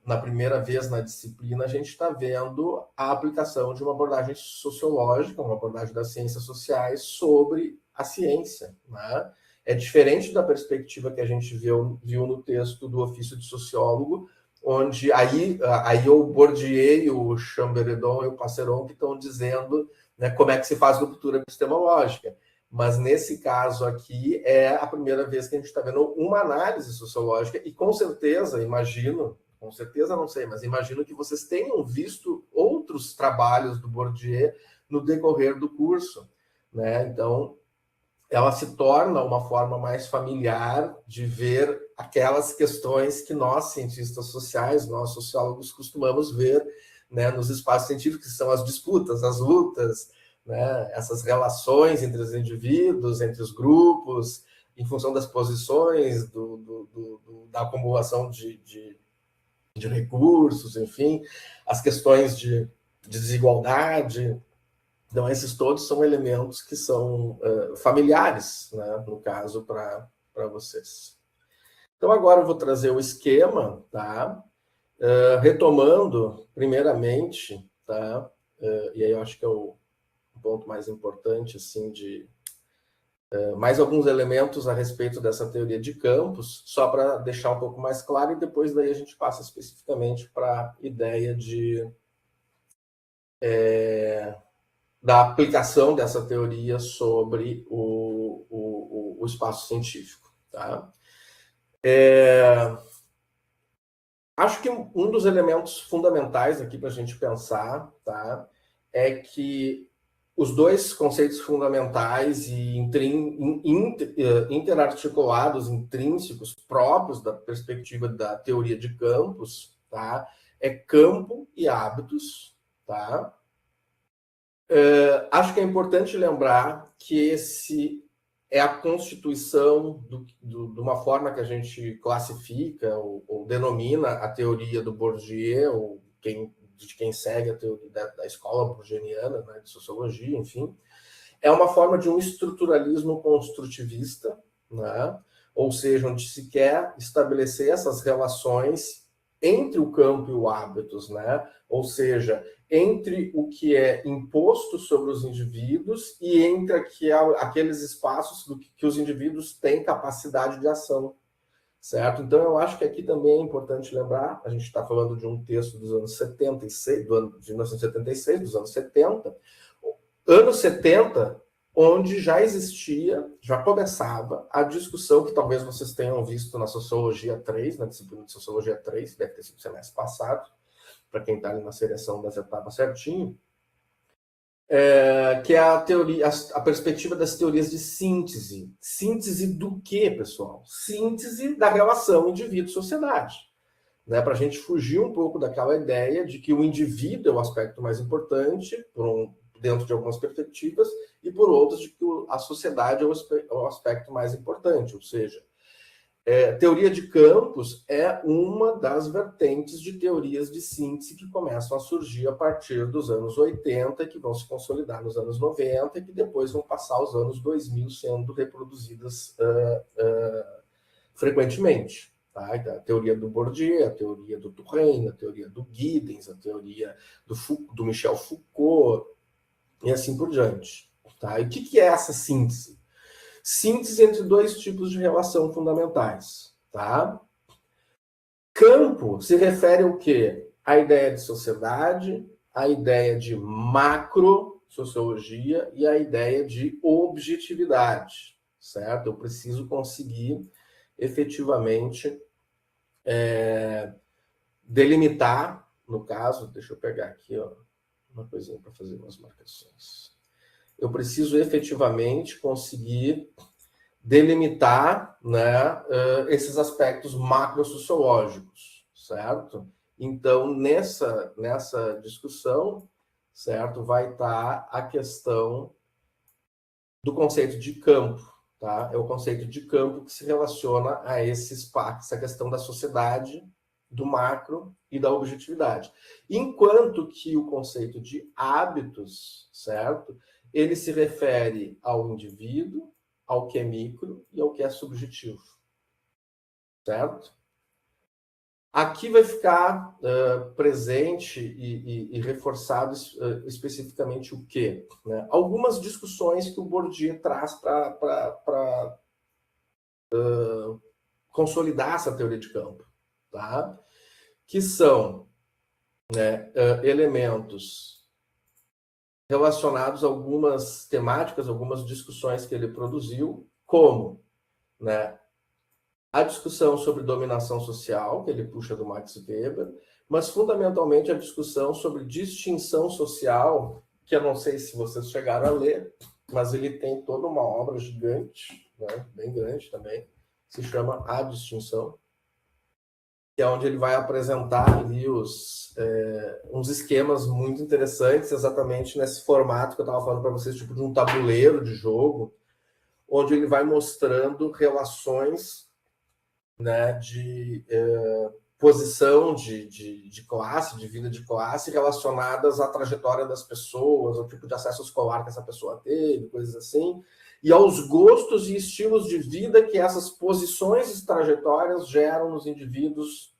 na primeira vez na disciplina, a gente está vendo a aplicação de uma abordagem sociológica, uma abordagem das ciências sociais sobre a ciência, né? É diferente da perspectiva que a gente viu no texto do ofício de sociólogo, onde aí o Bourdieu, o Chamberedon e o Passeron que estão dizendo, né, como é que se faz ruptura epistemológica. Mas nesse caso aqui é a primeira vez que a gente está vendo uma análise sociológica e com certeza não sei, mas imagino que vocês tenham visto outros trabalhos do Bourdieu no decorrer do curso, né? Então, ela se torna uma forma mais familiar de ver aquelas questões que nós, cientistas sociais, nós sociólogos, costumamos ver, né, nos espaços científicos, que são as disputas, as lutas, né, essas relações entre os indivíduos, entre os grupos, em função das posições, da acumulação de recursos, enfim, as questões de desigualdade. Então, esses todos são elementos que são familiares, né, no caso, para vocês. Então, agora eu vou trazer o esquema, tá? Retomando, primeiramente, tá? E aí eu acho que é o ponto mais importante, assim, de mais alguns elementos a respeito dessa teoria de campos, só para deixar um pouco mais claro, e depois daí a gente passa especificamente para a ideia da aplicação dessa teoria sobre o espaço científico. Tá? Acho que um dos elementos fundamentais aqui para a gente pensar, tá, é que os dois conceitos fundamentais e interarticulados, intrínsecos, próprios da perspectiva da teoria de campos, tá, é campo e hábitos. Tá? Acho que é importante lembrar que esse é a constituição de uma forma que a gente classifica ou denomina a teoria do Bourdieu, ou de quem segue a teoria da escola bourdieuiana, né, de sociologia, enfim, é uma forma de um estruturalismo construtivista, né, ou seja, onde se quer estabelecer essas relações entre o campo e o hábitos, né, ou seja, entre o que é imposto sobre os indivíduos e entre aqueles espaços que os indivíduos têm capacidade de ação. certo? Então, eu acho que aqui também é importante lembrar, a gente está falando de um texto dos anos 76, de 1976, dos anos 70, anos 70, onde já existia, já começava a discussão que talvez vocês tenham visto na Sociologia 3, na disciplina de Sociologia 3, deve ter sido o semestre passado, para quem está ali na seleção das etapas certinho, que é a teoria, a perspectiva das teorias de síntese. Síntese do quê, pessoal? Síntese da relação indivíduo-sociedade. Né? Para a gente fugir um pouco daquela ideia de que o indivíduo é o aspecto mais importante, dentro de algumas perspectivas, e por outras de que a sociedade é o aspecto mais importante. Ou seja, teoria de campos é uma das vertentes de teorias de síntese que começam a surgir a partir dos anos 80, que vão se consolidar nos anos 90 e que depois vão passar os anos 2000 sendo reproduzidas frequentemente. Tá? A teoria do Bourdieu, a teoria do Touraine, a teoria do Giddens, a teoria do Michel Foucault e assim por diante. Tá? E o que é essa síntese? Síntese entre dois tipos de relação fundamentais, tá? Campo se refere ao quê? A ideia de sociedade, a ideia de macro-sociologia e a ideia de objetividade, certo? Eu preciso conseguir efetivamente delimitar, no caso, deixa eu pegar aqui, ó, uma coisinha para fazer umas marcações. Eu preciso efetivamente conseguir delimitar, né, esses aspectos macro-sociológicos, certo? Então, nessa discussão, certo, vai estar a questão do conceito de campo, tá? É o conceito de campo que se relaciona a esse espaço, essa questão da sociedade, do macro e da objetividade. Enquanto que o conceito de hábitos, certo, ele se refere ao indivíduo, ao que é micro e ao que é subjetivo, certo? Aqui vai ficar presente e reforçado especificamente o quê? Né? Algumas discussões que o Bourdieu traz para consolidar essa teoria de campo, tá? Que são, né, elementos relacionados a algumas temáticas, algumas discussões que ele produziu, como, né, a discussão sobre dominação social, que ele puxa do Max Weber, mas fundamentalmente a discussão sobre distinção social, que eu não sei se vocês chegaram a ler, mas ele tem toda uma obra gigante, né, bem grande também, se chama A Distinção, que é onde ele vai apresentar ali uns esquemas muito interessantes, exatamente nesse formato que eu estava falando para vocês, tipo de um tabuleiro de jogo, onde ele vai mostrando relações, né, de posição de classe, de vida de classe, relacionadas à trajetória das pessoas, ao tipo de acesso escolar que essa pessoa teve, coisas assim, e aos gostos e estilos de vida que essas posições e trajetórias geram nos indivíduos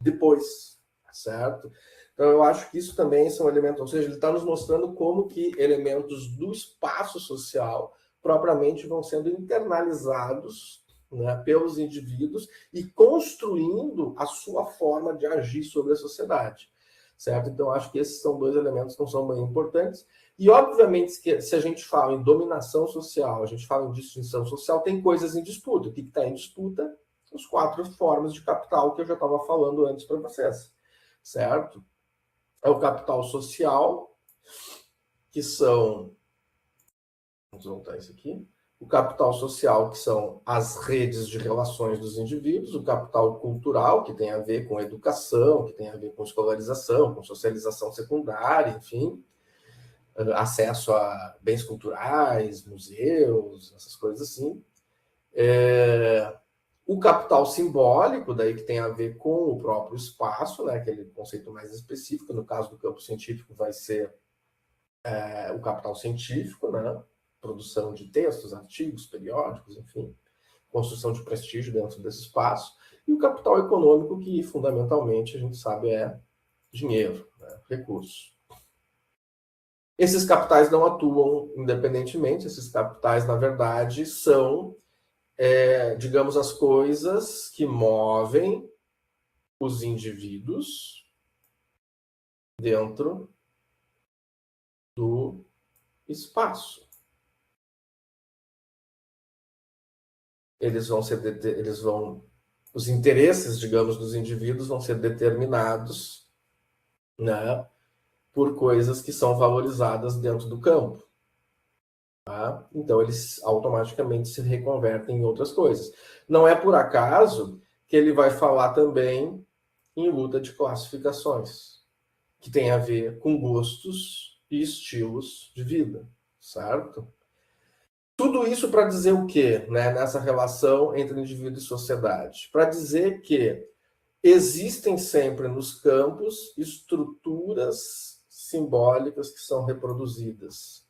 depois, certo? Então, eu acho que isso também são elementos, ou seja, ele está nos mostrando como que elementos do espaço social propriamente vão sendo internalizados, né, pelos indivíduos e construindo a sua forma de agir sobre a sociedade, certo? Então, acho que esses são dois elementos que não são bem importantes. E, obviamente, que se a gente fala em dominação social, a gente fala em distinção social, tem coisas em disputa. O que está em disputa? As 4 formas de capital que eu já estava falando antes para vocês, certo? É o capital social, que são... Vamos voltar isso aqui. O capital social, que são as redes de relações dos indivíduos, o capital cultural, que tem a ver com educação, que tem a ver com escolarização, com socialização secundária, enfim, acesso a bens culturais, museus, essas coisas assim. O capital simbólico, daí que tem a ver com o próprio espaço, né, aquele conceito mais específico, no caso do campo científico vai ser o capital científico, né? Produção de textos, artigos, periódicos, enfim, construção de prestígio dentro desse espaço, e o capital econômico, que fundamentalmente a gente sabe é dinheiro, né, recursos. Esses capitais não atuam independentemente, esses capitais, na verdade, são digamos, as coisas que movem os indivíduos dentro do espaço. Os interesses, digamos, dos indivíduos vão ser determinados, né, por coisas que são valorizadas dentro do campo. Tá? Então, eles automaticamente se reconvertem em outras coisas. Não é por acaso que ele vai falar também em luta de classificações, que tem a ver com gostos e estilos de vida, certo? Tudo isso para dizer o quê, né, nessa relação entre indivíduo e sociedade? Para dizer que existem sempre nos campos estruturas simbólicas que são reproduzidas.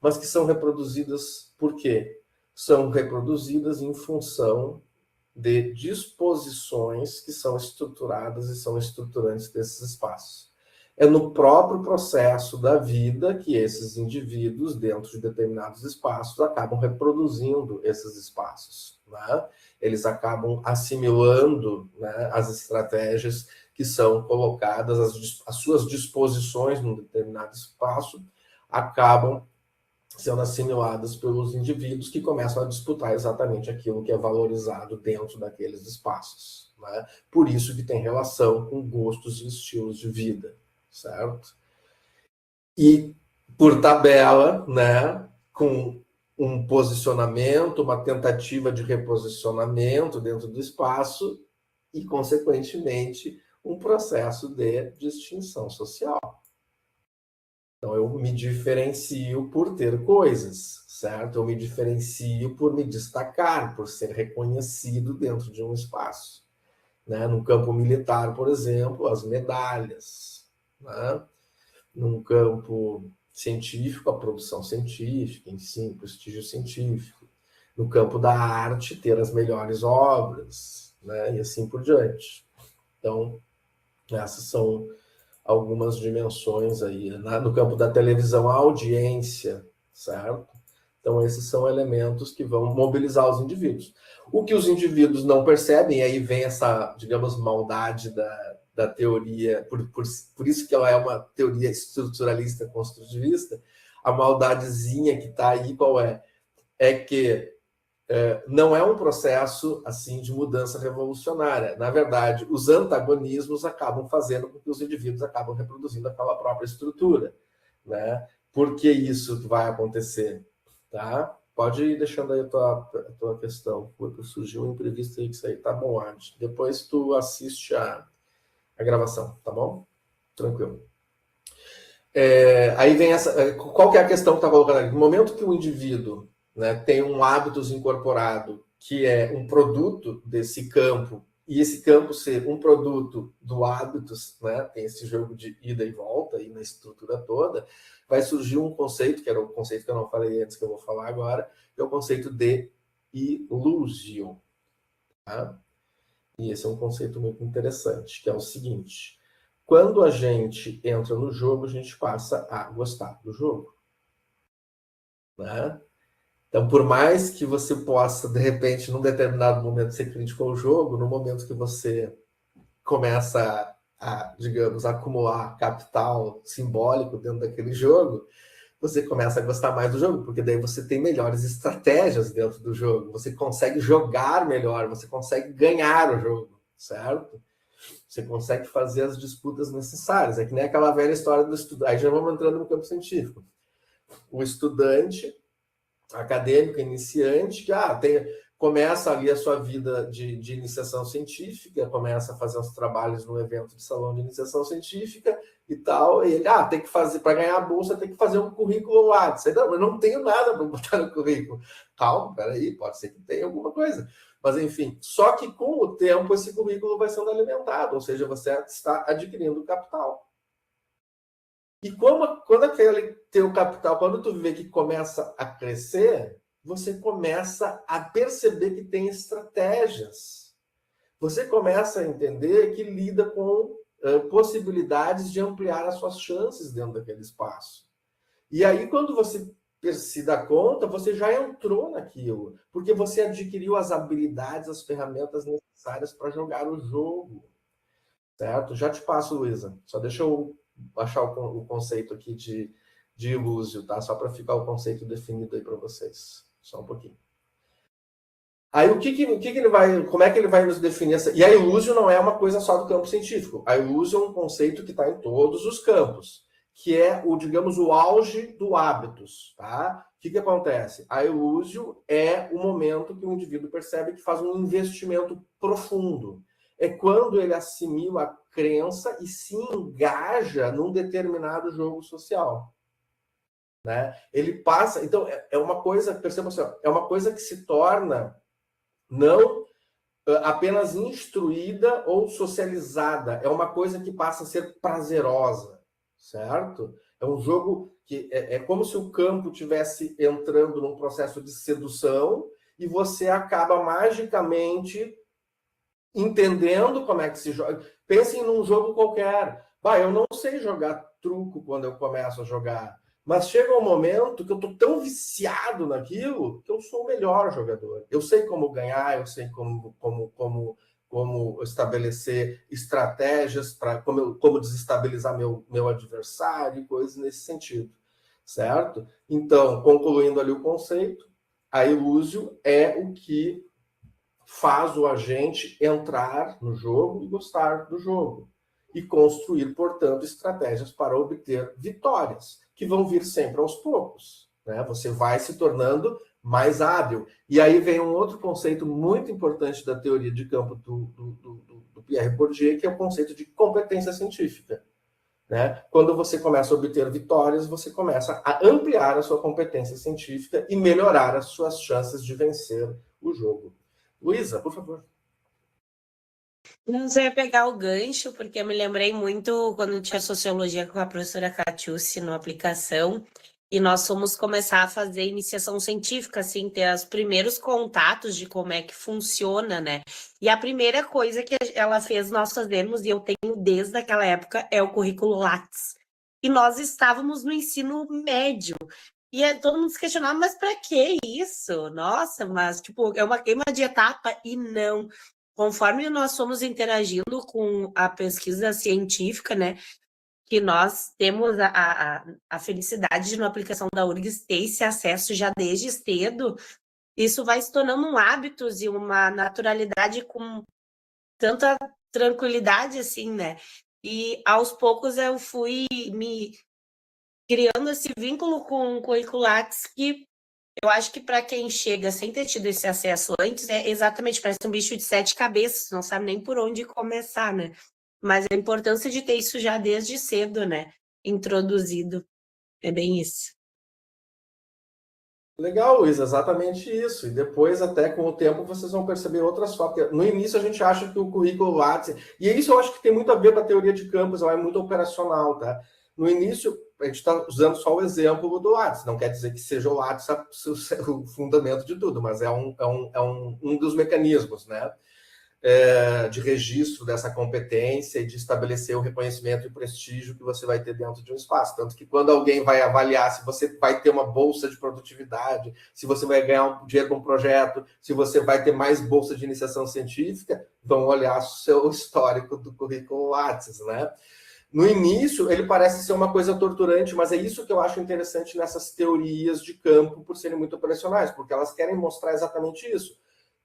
Mas que são reproduzidas por quê? São reproduzidas em função de disposições que são estruturadas e são estruturantes desses espaços. É no próprio processo da vida que esses indivíduos, dentro de determinados espaços, acabam reproduzindo esses espaços. Né? Eles acabam assimilando, né, as estratégias que são colocadas, as suas disposições num determinado espaço, acabam sendo assimiladas pelos indivíduos que começam a disputar exatamente aquilo que é valorizado dentro daqueles espaços. Né? Por isso que tem relação com gostos e estilos de vida, certo? E, por tabela, né, com um posicionamento, uma tentativa de reposicionamento dentro do espaço e, consequentemente, um processo de distinção social. Então, eu me diferencio por ter coisas, certo? Eu me diferencio por me destacar, por ser reconhecido dentro de um espaço. Né? No campo militar, por exemplo, as medalhas. Né? Num campo científico, a produção científica, ensino, prestígio científico. No campo da arte, ter as melhores obras, né? E assim por diante. Então, essas são algumas dimensões aí. No campo da televisão, a audiência, certo? Então, esses são elementos que vão mobilizar os indivíduos. O que os indivíduos não percebem, e aí vem essa, digamos, maldade da teoria, por isso que ela é uma teoria estruturalista construtivista, a maldadezinha que está aí, qual é? É que não é um processo assim de mudança revolucionária. Na verdade, os antagonismos acabam fazendo com que os indivíduos acabam reproduzindo aquela própria estrutura. Né? Por que isso vai acontecer? Tá? Pode ir deixando aí a tua questão, porque surgiu um imprevisto aí que isso aí tá bom, Adi. Depois tu assiste a gravação, tá bom? Tranquilo. Aí vem essa... Qual que é a questão que tá colocando aqui? No momento que o indivíduo, né, tem um hábitos incorporado que é um produto desse campo, e esse campo ser um produto do hábitos, né, tem esse jogo de ida e volta aí na estrutura toda, vai surgir um conceito, que era o conceito que eu não falei antes, que eu vou falar agora, que é o conceito de ilusão. Tá? E esse é um conceito muito interessante, que é o seguinte: quando a gente entra no jogo, a gente passa a gostar do jogo. Né? Então, por mais que você possa, de repente, num determinado momento, ser crítico ao jogo, no momento que você começa a, digamos, acumular capital simbólico dentro daquele jogo, você começa a gostar mais do jogo, porque daí você tem melhores estratégias dentro do jogo, você consegue jogar melhor, você consegue ganhar o jogo, certo? Você consegue fazer as disputas necessárias. É que nem aquela velha história do estudante. Aí já vamos entrando no campo científico. O estudante acadêmico, iniciante, que começa ali a sua vida de iniciação científica, começa a fazer os trabalhos no evento de salão de iniciação científica e tal, e ele, tem que fazer, para ganhar a bolsa, tem que fazer um currículo lá. Não, eu não tenho nada para botar no currículo. Calma, peraí, pode ser que tenha alguma coisa. Mas, enfim, só que com o tempo esse currículo vai sendo alimentado, ou seja, você está adquirindo capital. E quando aquele teu capital, quando tu vê que começa a crescer, você começa a perceber que tem estratégias. Você começa a entender que lida com possibilidades de ampliar as suas chances dentro daquele espaço. E aí, quando você se dá conta, você já entrou naquilo, porque você adquiriu as habilidades, as ferramentas necessárias para jogar o jogo, certo? Já te passo, Luísa. Só deixa eu achar o conceito aqui de ilúzio, tá? Só para ficar o conceito definido aí para vocês. Só um pouquinho. Aí o que ele vai, como é que ele vai nos definir essa? E a ilúzio não é uma coisa só do campo científico. A ilúzio é um conceito que está em todos os campos, que é o, digamos, o auge do hábitos, tá? O que acontece? A ilúzio é o momento que o indivíduo percebe que faz um investimento profundo. É quando ele assimila a crença e se engaja num determinado jogo social. Né? Ele passa, então é uma coisa, perceba assim, é uma coisa que se torna não apenas instruída ou socializada, é uma coisa que passa a ser prazerosa, certo? É um jogo que é como se o campo tivesse entrando num processo de sedução e você acaba magicamente entendendo como é que se joga. Pensem num jogo qualquer. Eu não sei jogar truco quando eu começo a jogar, mas chega um momento que eu estou tão viciado naquilo que eu sou o melhor jogador. Eu sei como ganhar, eu sei como estabelecer estratégias para como desestabilizar meu adversário, coisas nesse sentido, certo? Então, concluindo ali o conceito, a ilúzio é o que faz o agente entrar no jogo e gostar do jogo e construir, portanto, estratégias para obter vitórias, que vão vir sempre aos poucos. Né? Você vai se tornando mais hábil. E aí vem um outro conceito muito importante da teoria de campo do Pierre Bourdieu, que é o conceito de competência científica. Né? Quando você começa a obter vitórias, você começa a ampliar a sua competência científica e melhorar as suas chances de vencer o jogo. Luísa, por favor. Não sei pegar o gancho, porque eu me lembrei muito quando tinha sociologia com a professora Catiucci na aplicação, e nós fomos começar a fazer iniciação científica, assim, ter os primeiros contatos de como é que funciona, né? E a primeira coisa que ela fez nós fazermos, e eu tenho desde aquela época, é o currículo Lattes. E nós estávamos no ensino médio. E todo mundo se questionava, mas para que isso? Nossa, mas tipo, é uma queima de etapa e não. Conforme nós fomos interagindo com a pesquisa científica, né, que nós temos a felicidade de, na aplicação da URGS, ter esse acesso já desde cedo, isso vai se tornando um hábito e uma naturalidade com tanta tranquilidade, assim, né? E aos poucos eu fui me criando esse vínculo com o currículo Lattes que eu acho que para quem chega sem ter tido esse acesso antes, é exatamente, parece um bicho de 7 cabeças, não sabe nem por onde começar, né? Mas a importância de ter isso já desde cedo, né? Introduzido. É bem isso. Legal, Luiz, exatamente isso. E depois, até com o tempo, vocês vão perceber outras formas. No início, a gente acha que o currículo Lattes... E isso eu acho que tem muito a ver com a teoria de campos, ela é muito operacional, tá? No início, a gente está usando só o exemplo do Lattes. Não quer dizer que seja o Lattes o fundamento de tudo, mas é um dos mecanismos, né? De registro dessa competência e de estabelecer o reconhecimento e o prestígio que você vai ter dentro de um espaço. Tanto que quando alguém vai avaliar se você vai ter uma bolsa de produtividade, se você vai ganhar dinheiro com um projeto, se você vai ter mais bolsa de iniciação científica, vão olhar o seu histórico do currículo Lattes, né? No início, ele parece ser uma coisa torturante, mas é isso que eu acho interessante nessas teorias de campo, por serem muito operacionais, porque elas querem mostrar exatamente isso.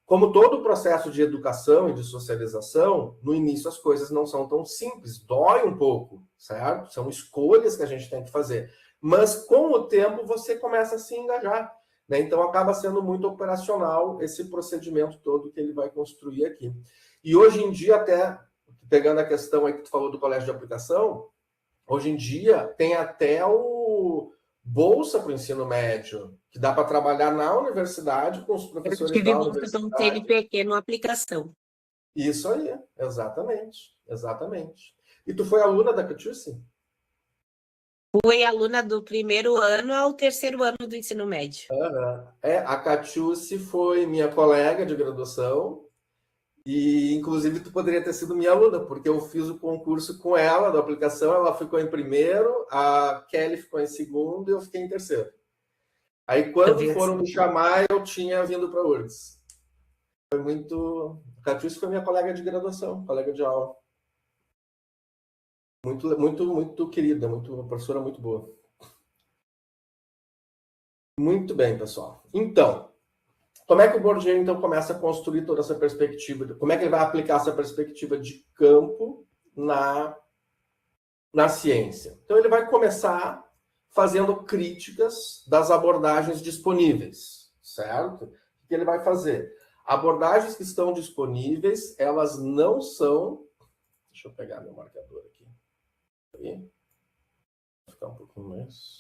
Como todo o processo de educação e de socialização, no início as coisas não são tão simples, dói um pouco, certo? São escolhas que a gente tem que fazer. Mas com o tempo você começa a se engajar, né? Então acaba sendo muito operacional esse procedimento todo que ele vai construir aqui. E hoje em dia, até pegando a questão aí que tu falou do colégio de aplicação, hoje em dia tem até o bolsa para o ensino médio, que dá para trabalhar na universidade com os professores da bolsa universidade. pelo CNPq na aplicação. Isso aí, exatamente, exatamente. E tu foi aluna da Catiucci? Fui aluna do primeiro ano ao terceiro ano do ensino médio. A Catiucci foi minha colega de graduação e, inclusive, tu poderia ter sido minha aluna, porque eu fiz o concurso com ela, da aplicação, ela ficou em primeiro, a Kelly ficou em segundo e eu fiquei em terceiro. Aí, quando foram me chamar, eu tinha vindo para a URGS. Foi muito... A Catiúcia foi minha colega de graduação, colega de aula. Muito querida, uma professora muito boa. Muito bem, pessoal. Então, como é que o Bourdieu, então, começa a construir toda essa perspectiva? Como é que ele vai aplicar essa perspectiva de campo na ciência? Então, ele vai começar fazendo críticas das abordagens disponíveis, certo? O que ele vai fazer? Abordagens que estão disponíveis, elas não são... Deixa eu pegar meu marcador aqui. Vou ficar um pouquinho mais...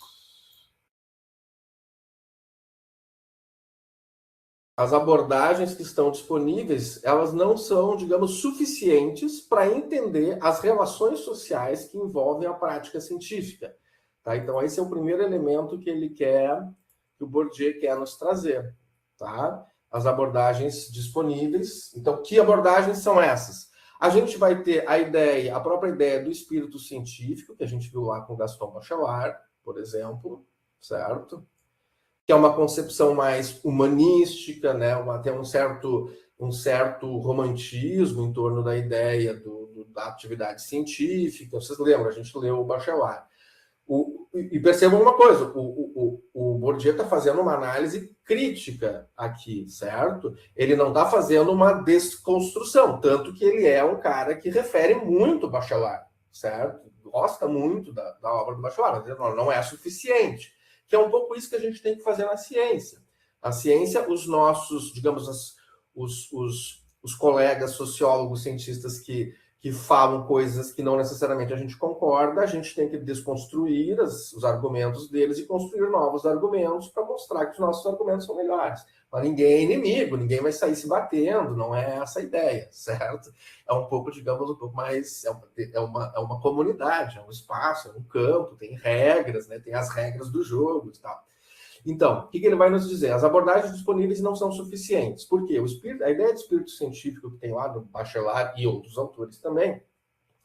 As abordagens que estão disponíveis, elas não são, digamos, suficientes para entender as relações sociais que envolvem a prática científica. Tá? Então, esse é o primeiro elemento que que o Bourdieu quer nos trazer. Tá? As abordagens disponíveis. Então, que abordagens são essas? A gente vai ter a própria ideia do espírito científico, que a gente viu lá com Gaston Bachelard, por exemplo, certo? Que é uma concepção mais humanística, né? Tem um certo romantismo em torno da ideia da atividade científica. Vocês lembram, a gente leu o Bachelard. E percebam uma coisa, o Bourdieu está fazendo uma análise crítica aqui, certo? Ele não está fazendo uma desconstrução, tanto que ele é um cara que refere muito o Bachelard, certo? Gosta muito da obra do Bachelard, mas não é suficiente. Que é um pouco isso que a gente tem que fazer na ciência. A ciência, os nossos, digamos, os colegas sociólogos, cientistas que falam coisas que não necessariamente a gente concorda, a gente tem que desconstruir os argumentos deles e construir novos argumentos para mostrar que os nossos argumentos são melhores. Mas ninguém é inimigo, ninguém vai sair se batendo, não é essa a ideia, certo? É um pouco, digamos, um pouco mais... É uma comunidade, é um espaço, é um campo, tem regras, né? Tem as regras do jogo e tal. Então, o que ele vai nos dizer? As abordagens disponíveis não são suficientes. Por quê? A ideia de espírito científico que tem lá do Bachelard e outros autores também,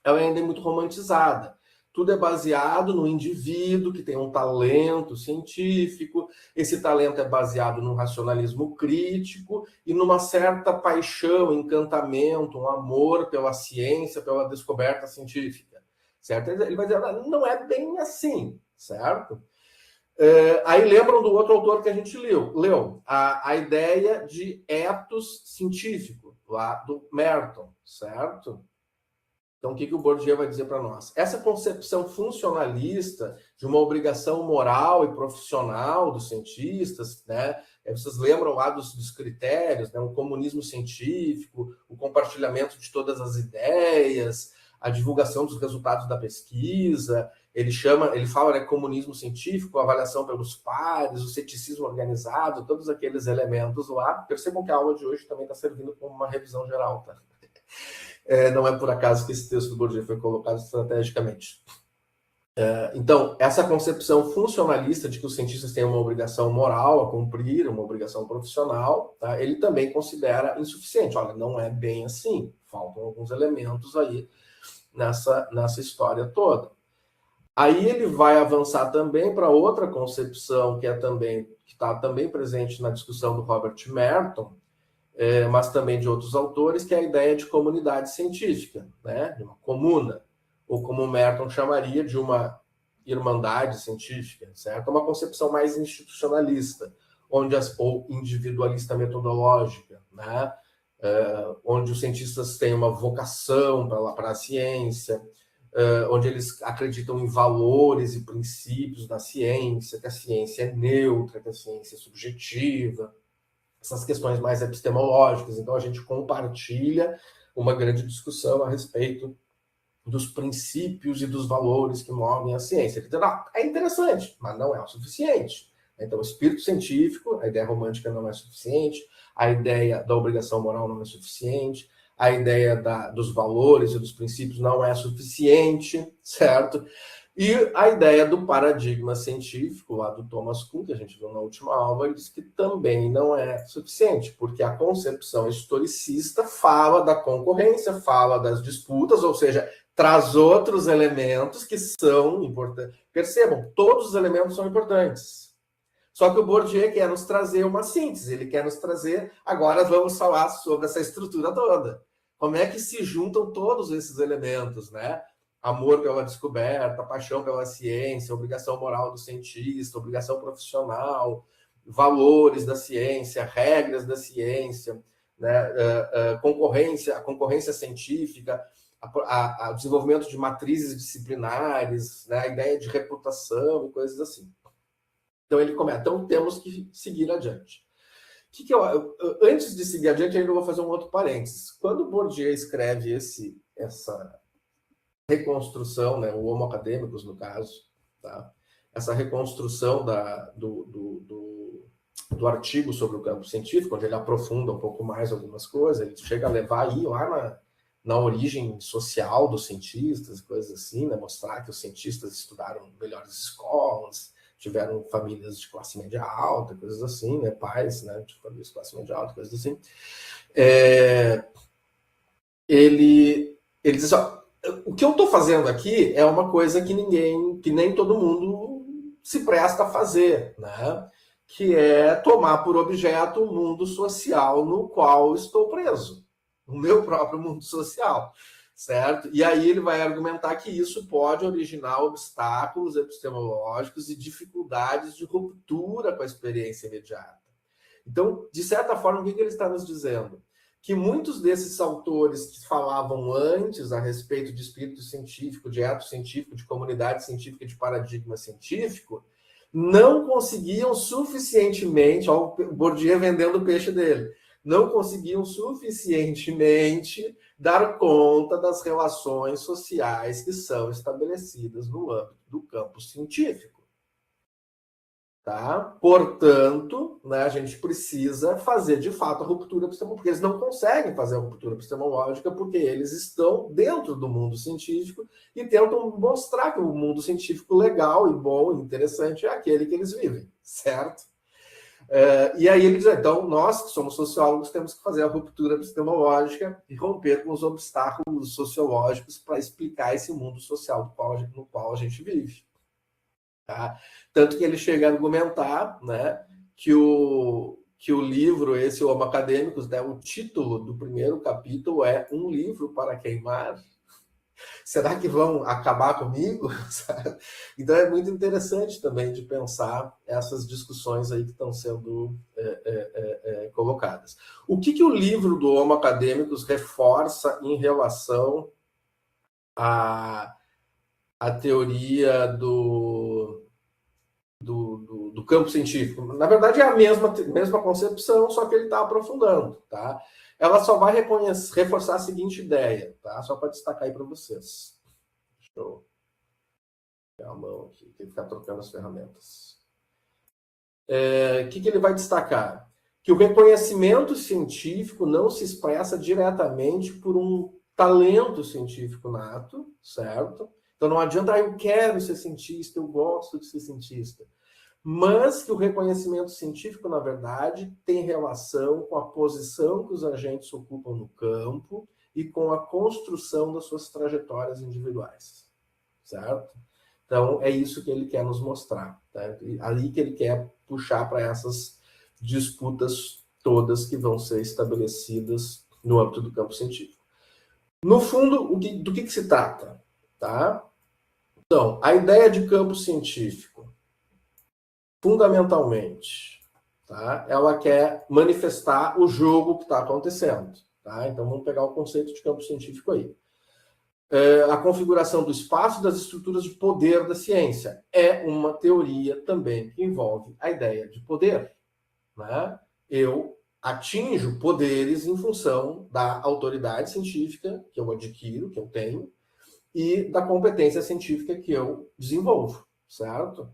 ela ainda é muito romantizada. Tudo é baseado no indivíduo que tem um talento científico, esse talento é baseado num racionalismo crítico e numa certa paixão, encantamento, um amor pela ciência, pela descoberta científica, certo? Ele vai dizer, não é bem assim, certo? Aí lembram do outro autor que a gente leu a ideia de ethos científico, lá do Merton, certo? Então, o que o Bourdieu vai dizer para nós? Essa concepção funcionalista de uma obrigação moral e profissional dos cientistas, né? Vocês lembram lá dos critérios, né? O comunismo científico, o compartilhamento de todas as ideias, a divulgação dos resultados da pesquisa. Ele fala, né, comunismo científico, avaliação pelos pares, o ceticismo organizado, todos aqueles elementos lá. Percebam que a aula de hoje também está servindo como uma revisão geral, tá? Não é por acaso que esse texto do Bourdieu foi colocado estrategicamente. Então, essa concepção funcionalista de que os cientistas têm uma obrigação moral a cumprir, uma obrigação profissional, tá? Ele também considera insuficiente. Olha, não é bem assim. Faltam alguns elementos aí nessa história toda. Aí ele vai avançar também para outra concepção que está também presente na discussão do Robert Merton, mas também de outros autores, que é a ideia de comunidade científica, né? De uma comuna, ou como Merton chamaria, de uma irmandade científica, certo? Uma concepção mais institucionalista, ou individualista metodológica, né? Onde os cientistas têm uma vocação para a ciência, onde eles acreditam em valores e princípios da ciência, que a ciência é neutra, que a ciência é subjetiva, essas questões mais epistemológicas. Então, a gente compartilha uma grande discussão a respeito dos princípios e dos valores que movem a ciência. Ele diz, é interessante, mas não é o suficiente. Então, o espírito científico, a ideia romântica não é suficiente, a ideia da obrigação moral não é suficiente, a ideia dos valores e dos princípios não é suficiente, certo? E a ideia do paradigma científico, lá do Thomas Kuhn, que a gente viu na última aula, ele diz que também não é suficiente, porque a concepção historicista fala da concorrência, fala das disputas, ou seja, traz outros elementos que são importantes. Percebam, todos os elementos são importantes. Só que o Bourdieu quer nos trazer uma síntese, ele quer nos trazer, agora vamos falar sobre essa estrutura toda. Como é que se juntam todos esses elementos, né? Amor pela descoberta, paixão pela ciência, obrigação moral do cientista, obrigação profissional, valores da ciência, regras da ciência, né? A concorrência científica, o desenvolvimento de matrizes disciplinares, né? A ideia de reputação e coisas assim. Então ele começa, então temos que seguir adiante. Antes de seguir adiante, ainda vou fazer um outro parênteses. Quando Bourdieu escreve essa reconstrução, né, o Homo Academicus, no caso, tá? Essa reconstrução do artigo sobre o campo científico, onde ele aprofunda um pouco mais algumas coisas, ele chega a levar aí lá na origem social dos cientistas, coisas assim, né, mostrar que os cientistas estudaram em melhores escolas, tiveram famílias de classe média alta, coisas assim, né, pais, né, de famílias de classe média alta, coisas assim. Ele diz, ó, o que eu estou fazendo aqui é uma coisa que nem todo mundo se presta a fazer, né? Que é tomar por objeto o mundo social no qual estou preso, o meu próprio mundo social, certo? E aí ele vai argumentar que isso pode originar obstáculos epistemológicos e dificuldades de ruptura com a experiência imediata. Então, de certa forma, o que ele está nos dizendo? Que muitos desses autores que falavam antes a respeito de espírito científico, de eto científico, de comunidade científica, de paradigma científico, não conseguiam suficientemente, ó, o Bourdieu vendendo o peixe dele, não conseguiam suficientemente dar conta das relações sociais que são estabelecidas no âmbito do campo científico. Tá? Portanto, né, a gente precisa fazer de fato a ruptura epistemológica, porque eles não conseguem fazer a ruptura epistemológica porque eles estão dentro do mundo científico e tentam mostrar que o mundo científico legal e bom e interessante é aquele que eles vivem, certo? E aí ele diz, então, nós que somos sociólogos temos que fazer a ruptura epistemológica e romper com os obstáculos sociológicos para explicar esse mundo social no qual a gente vive. Tá? Tanto que ele chega a argumentar, né, que o livro, esse Homo Academicus, né, o título do primeiro capítulo é Um Livro para Queimar. Será que vão acabar comigo? Então é muito interessante também de pensar essas discussões aí que estão sendo colocadas. O que o livro do Homo Academicus reforça em relação à teoria do campo científico? Na verdade, é a mesma concepção, só que ele está aprofundando, tá? Ela só vai reforçar a seguinte ideia, tá? Só para destacar aí para vocês. Deixa eu pegar a mão aqui, tem que ficar trocando as ferramentas. O que ele vai destacar? Que o reconhecimento científico não se expressa diretamente por um talento científico nato, certo? Então não adianta, eu quero ser cientista, eu gosto de ser cientista. Mas que o reconhecimento científico, na verdade, tem relação com a posição que os agentes ocupam no campo e com a construção das suas trajetórias individuais, certo? Então, é isso que ele quer nos mostrar, tá? Ali que ele quer puxar para essas disputas todas que vão ser estabelecidas no âmbito do campo científico. No fundo, do que se trata, tá? Então, a ideia de campo científico, fundamentalmente, tá? Ela quer manifestar o jogo que está acontecendo. Tá? Então, vamos pegar o conceito de campo científico aí. A configuração do espaço das estruturas de poder da ciência é uma teoria também que envolve a ideia de poder. Né? Eu atinjo poderes em função da autoridade científica que eu adquiro, que eu tenho, e da competência científica que eu desenvolvo, certo?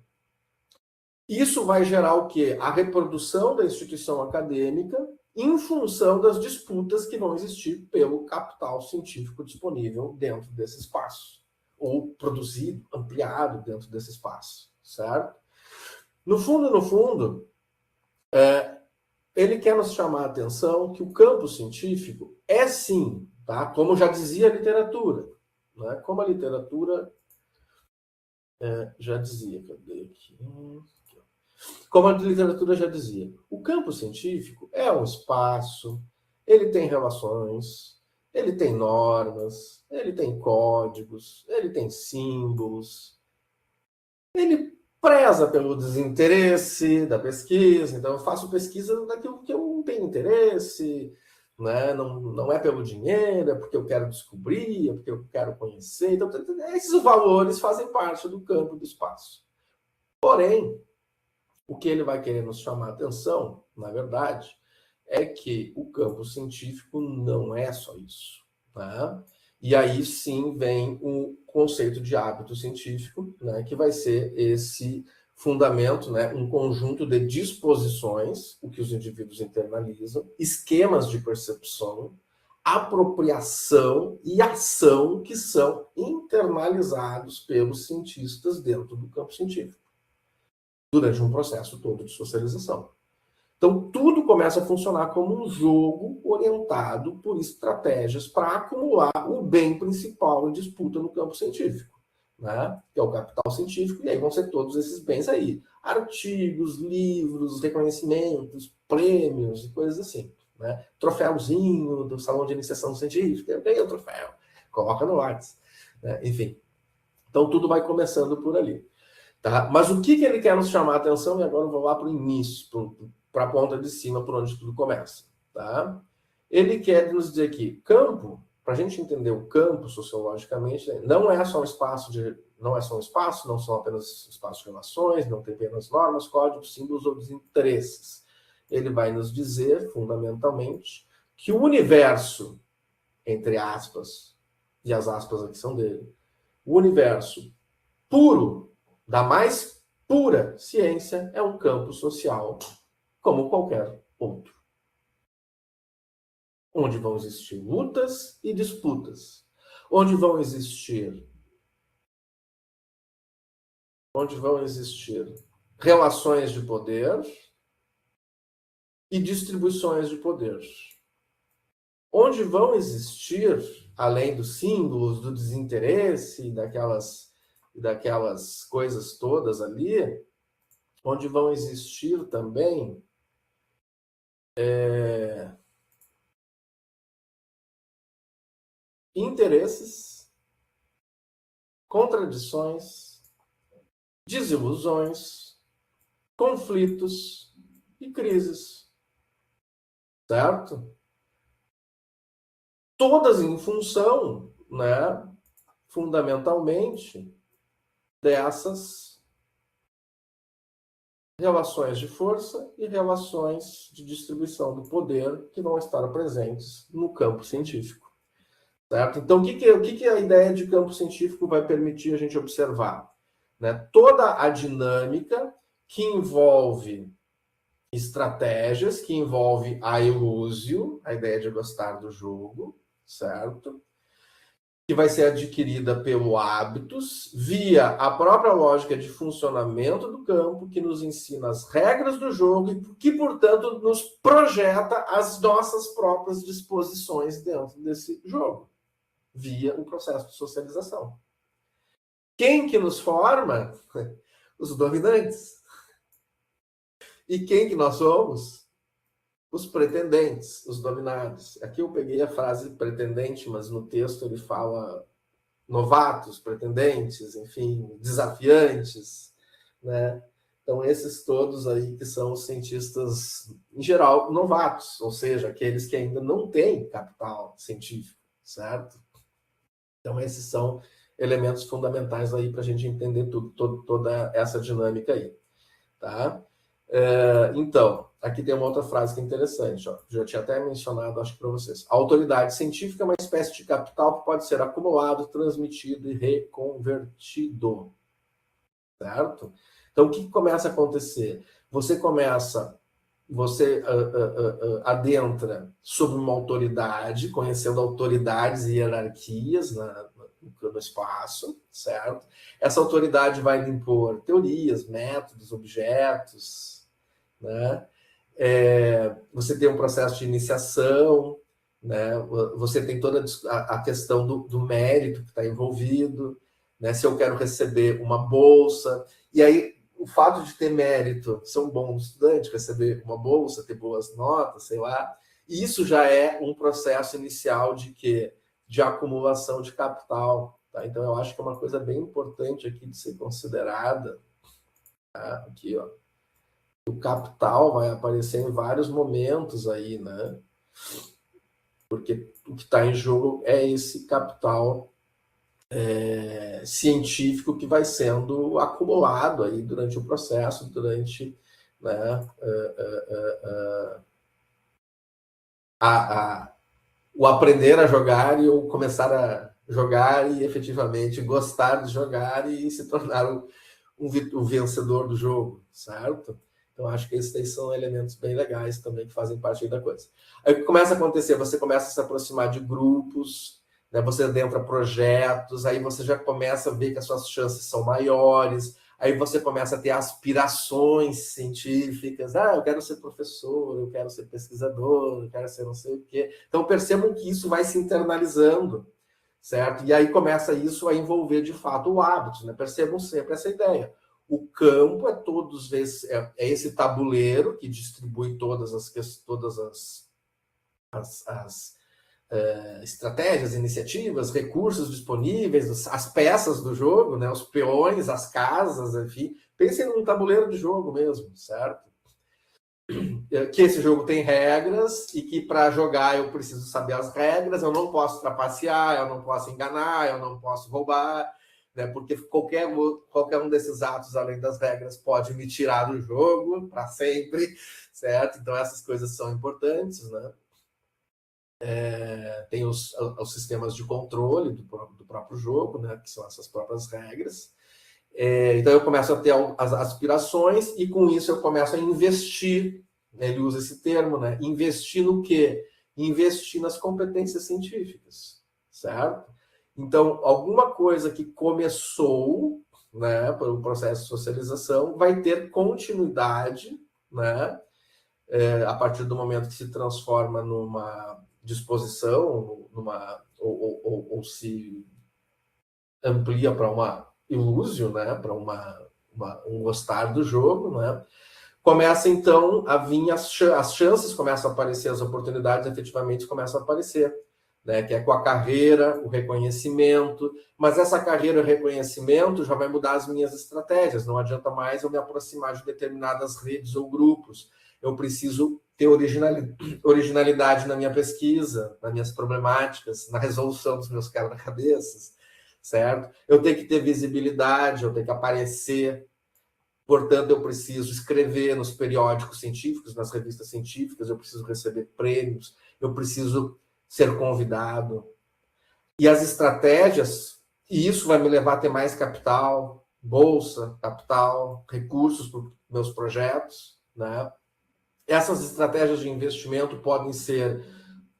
Isso vai gerar o quê? A reprodução da instituição acadêmica em função das disputas que vão existir pelo capital científico disponível dentro desse espaço, ou produzido, ampliado dentro desse espaço, certo? No fundo, ele quer nos chamar a atenção que o campo científico é sim, tá? Como já dizia a literatura, né? Como a literatura já dizia, cadê aqui? Como a literatura já dizia, o campo científico é um espaço, ele tem relações, ele tem normas, ele tem códigos, ele tem símbolos, ele preza pelo desinteresse da pesquisa, então eu faço pesquisa daquilo que eu não tenho interesse, né? Não é pelo dinheiro, é porque eu quero descobrir, é porque eu quero conhecer. Então, esses valores fazem parte do campo do espaço. Porém, o que ele vai querer nos chamar a atenção, na verdade, é que o campo científico não é só isso. Né? E aí sim vem o conceito de hábito científico, né, que vai ser esse fundamento, né, um conjunto de disposições, o que os indivíduos internalizam, esquemas de percepção, apropriação e ação que são internalizados pelos cientistas dentro do campo científico, durante um processo todo de socialização. Então, tudo começa a funcionar como um jogo orientado por estratégias para acumular o bem principal em disputa no campo científico, né? Que é o capital científico, e aí vão ser todos esses bens aí. Artigos, livros, reconhecimentos, prêmios e coisas assim. Né? Troféuzinho do salão de iniciação científica, eu ganhei o troféu, coloca no WhatsApp. Né? Enfim, então tudo vai começando por ali. Tá? Mas o que ele quer nos chamar a atenção, e agora eu vou lá para o início, para a ponta de cima, por onde tudo começa. Tá? Ele quer nos dizer que campo, para a gente entender o campo sociologicamente, não é só um espaço não são apenas espaços de relações, não tem apenas normas, códigos, símbolos ou desinteresses. Ele vai nos dizer, fundamentalmente, que o universo, entre aspas, e as aspas aqui são dele, o universo puro, da mais pura ciência, é um campo social como qualquer outro, onde vão existir lutas e disputas, onde vão existir relações de poder e distribuições de poder, onde vão existir, além dos símbolos, do desinteresse, daquelas coisas todas ali, onde vão existir também interesses, contradições, desilusões, conflitos e crises. Certo? Todas em função, né, fundamentalmente, dessas relações de força e relações de distribuição do poder que vão estar presentes no campo científico. Certo? Então, o que a ideia de campo científico vai permitir a gente observar? Né? Toda a dinâmica que envolve estratégias, que envolve a ilúsio, a ideia de gostar do jogo, certo? Que vai ser adquirida pelo hábitos, via a própria lógica de funcionamento do campo, que nos ensina as regras do jogo e que, portanto, nos projeta as nossas próprias disposições dentro desse jogo, via o processo de socialização. Quem que nos forma? Os dominantes. E quem que nós somos? Os pretendentes, os dominados. Aqui eu peguei a frase pretendente, mas no texto ele fala novatos, pretendentes, enfim, desafiantes, né? Então, esses todos aí que são os cientistas, em geral, novatos, ou seja, aqueles que ainda não têm capital científico, certo? Então, esses são elementos fundamentais aí para a gente entender toda essa dinâmica aí, tá? Então, aqui tem uma outra frase que é interessante, ó. Já tinha até mencionado, acho que para vocês. A autoridade científica é uma espécie de capital que pode ser acumulado, transmitido e reconvertido. Certo? Então, o que começa a acontecer? Você adentra sob uma autoridade, conhecendo autoridades e hierarquias no espaço, certo? Essa autoridade vai impor teorias, métodos, objetos, né? Você tem um processo de iniciação, né? Você tem toda a questão do mérito que está envolvido, né? Se eu quero receber uma bolsa, e aí o fato de ter mérito, ser um bom estudante, receber uma bolsa, ter boas notas, sei lá, isso já é um processo inicial de quê? De acumulação de capital. Tá? Então, eu acho que é uma coisa bem importante aqui de ser considerada. Tá? Aqui, ó. O capital vai aparecer em vários momentos aí, né? Porque o que está em jogo é esse capital científico que vai sendo acumulado aí durante o processo, durante, né, o aprender a jogar e o começar a jogar e efetivamente gostar de jogar e se tornar o vencedor do jogo, certo? Então, acho que esses são elementos bem legais também que fazem parte da coisa. Aí o que começa a acontecer? Você começa a se aproximar de grupos, né? Você adentra projetos, aí você já começa a ver que as suas chances são maiores, aí você começa a ter aspirações científicas. Eu quero ser professor, eu quero ser pesquisador, eu quero ser não sei o quê. Então, percebam que isso vai se internalizando, certo? E aí começa isso a envolver, de fato, o hábito, né? Percebam sempre essa ideia. O campo é esse tabuleiro que distribui todas as estratégias, iniciativas, recursos disponíveis, as peças do jogo, né? Os peões, as casas, enfim. Pensem num tabuleiro de jogo mesmo, certo? Que esse jogo tem regras e que para jogar eu preciso saber as regras, eu não posso trapacear, eu não posso enganar, eu não posso roubar, né? Porque qualquer um desses atos, além das regras, pode me tirar do jogo para sempre, certo? Então essas coisas são importantes, né? Tem os sistemas de controle do próprio jogo, né? Que são essas próprias regras. Então eu começo a ter as aspirações e com isso eu começo a investir. Ele usa esse termo, né? Investir no quê? Investir nas competências científicas, certo? Então, alguma coisa que começou, né, pelo processo de socialização, vai ter continuidade, né? A partir do momento que se transforma numa disposição, ou se amplia para uma ilúsio, né? Para um gostar do jogo, né? Começa então a vir as chances começam a aparecer, as oportunidades efetivamente começam a aparecer, né? Que é com a carreira, o reconhecimento, mas essa carreira e o reconhecimento já vai mudar as minhas estratégias, não adianta mais eu me aproximar de determinadas redes ou grupos, eu preciso ter originalidade na minha pesquisa, nas minhas problemáticas, na resolução dos meus quebra-cabeças, certo? Eu tenho que ter visibilidade, eu tenho que aparecer. Portanto, eu preciso escrever nos periódicos científicos, nas revistas científicas, eu preciso receber prêmios, eu preciso ser convidado. E as estratégias, e isso vai me levar a ter mais capital, bolsa, capital, recursos para meus projetos, né? Essas estratégias de investimento podem ser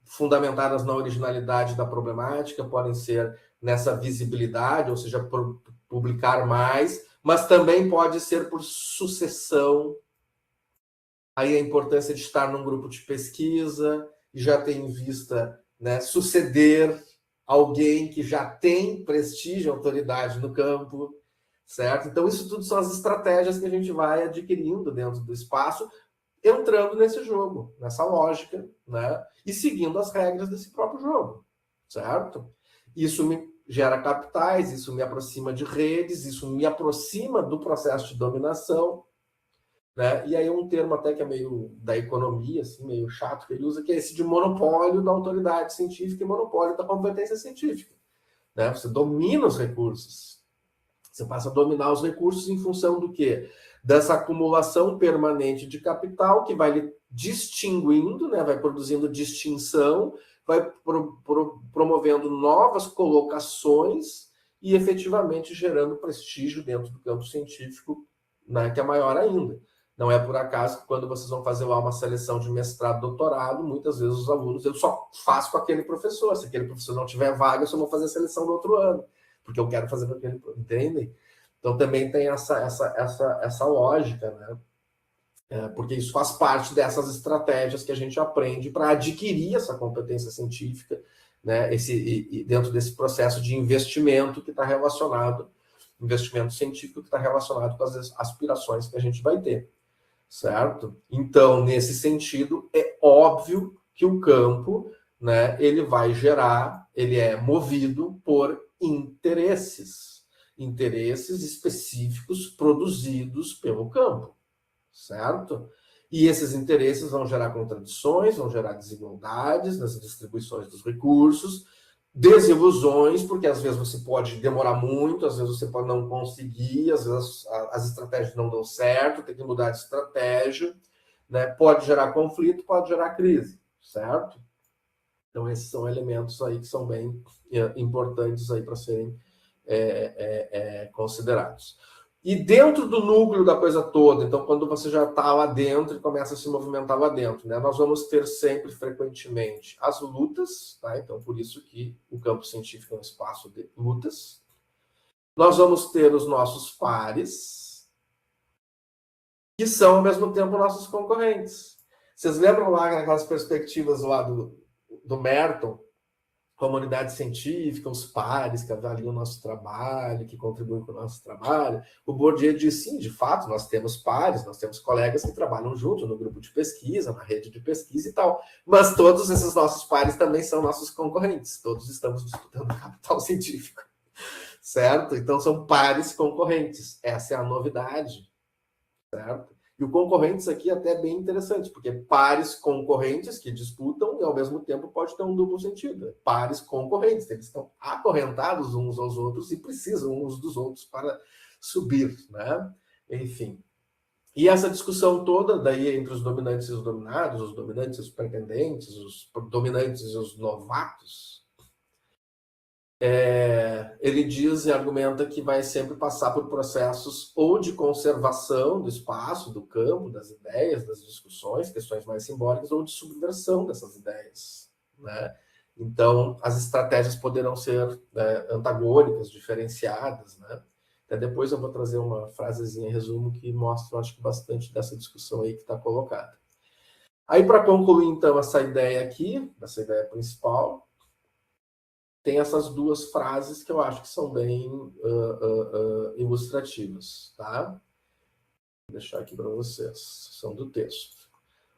fundamentadas na originalidade da problemática, podem ser nessa visibilidade, ou seja, por publicar mais, mas também pode ser por sucessão. Aí a importância de estar num grupo de pesquisa e já ter em vista, né, suceder alguém que já tem prestígio e autoridade no campo, certo? Então, isso tudo são as estratégias que a gente vai adquirindo dentro do espaço, entrando nesse jogo, nessa lógica, né? E seguindo as regras desse próprio jogo, certo? Isso me gera capitais, isso me aproxima de redes, isso me aproxima do processo de dominação, né? E aí um termo até que é meio da economia, assim, meio chato que ele usa, que é esse de monopólio da autoridade científica e monopólio da competência científica, né? Você domina os recursos, você passa a dominar os recursos em função do quê? Dessa acumulação permanente de capital que vai lhe distinguindo, né? Vai produzindo distinção, vai promovendo novas colocações e efetivamente gerando prestígio dentro do campo científico, né? Que é maior ainda. Não é por acaso que quando vocês vão fazer lá uma seleção de mestrado, doutorado, muitas vezes os alunos, eu só faço com aquele professor. Se aquele professor não tiver vaga, eu só vou fazer a seleção no outro ano, porque eu quero fazer com aquele, entendem? Então também tem essa lógica, né? Porque isso faz parte dessas estratégias que a gente aprende para adquirir essa competência científica, né? Dentro desse processo de investimento que está relacionado investimento científico que está relacionado com as aspirações que a gente vai ter, certo? Então, nesse sentido, é óbvio que o campo, né, ele vai gerar, ele é movido por interesses específicos produzidos pelo campo, certo? E esses interesses vão gerar contradições, vão gerar desigualdades nas distribuições dos recursos, desilusões, porque às vezes você pode demorar muito, às vezes você pode não conseguir, às vezes as estratégias não dão certo, tem que mudar de estratégia, né? Pode gerar conflito, pode gerar crise, certo? Então esses são elementos aí que são bem importantes aí para serem considerados. E dentro do núcleo da coisa toda, então quando você já está lá dentro e começa a se movimentar lá dentro, né, nós vamos ter sempre, frequentemente, as lutas, tá? Então por isso que o campo científico é um espaço de lutas. Nós vamos ter os nossos pares, que são, ao mesmo tempo, nossos concorrentes. Vocês lembram lá naquelas perspectivas lá do Merton, comunidade científica, os pares que avaliam o nosso trabalho, que contribuem com o nosso trabalho. O Bourdieu diz, sim, de fato, nós temos pares, nós temos colegas que trabalham junto no grupo de pesquisa, na rede de pesquisa e tal, mas todos esses nossos pares também são nossos concorrentes, todos estamos disputando capital científico, certo? Então são pares concorrentes, essa é a novidade, certo? E o concorrentes aqui é até bem interessante, porque pares concorrentes que disputam e, ao mesmo tempo, pode ter um duplo sentido. Pares concorrentes, eles estão acorrentados uns aos outros e precisam uns dos outros para subir, né? Enfim. E essa discussão toda, daí, entre os dominantes e os dominados, os dominantes e os pretendentes, os dominantes e os novatos, ele diz e argumenta que vai sempre passar por processos ou de conservação do espaço, do campo, das ideias, das discussões, questões mais simbólicas, ou de subversão dessas ideias, né? Então, as estratégias poderão ser antagônicas, diferenciadas, né? Até depois eu vou trazer uma frasezinha em resumo que mostra, acho que, bastante dessa discussão aí que está colocada. Aí, para concluir, então, essa ideia aqui, essa ideia principal, tem essas duas frases que eu acho que são bem ilustrativas, tá? Vou deixar aqui para vocês, são do texto.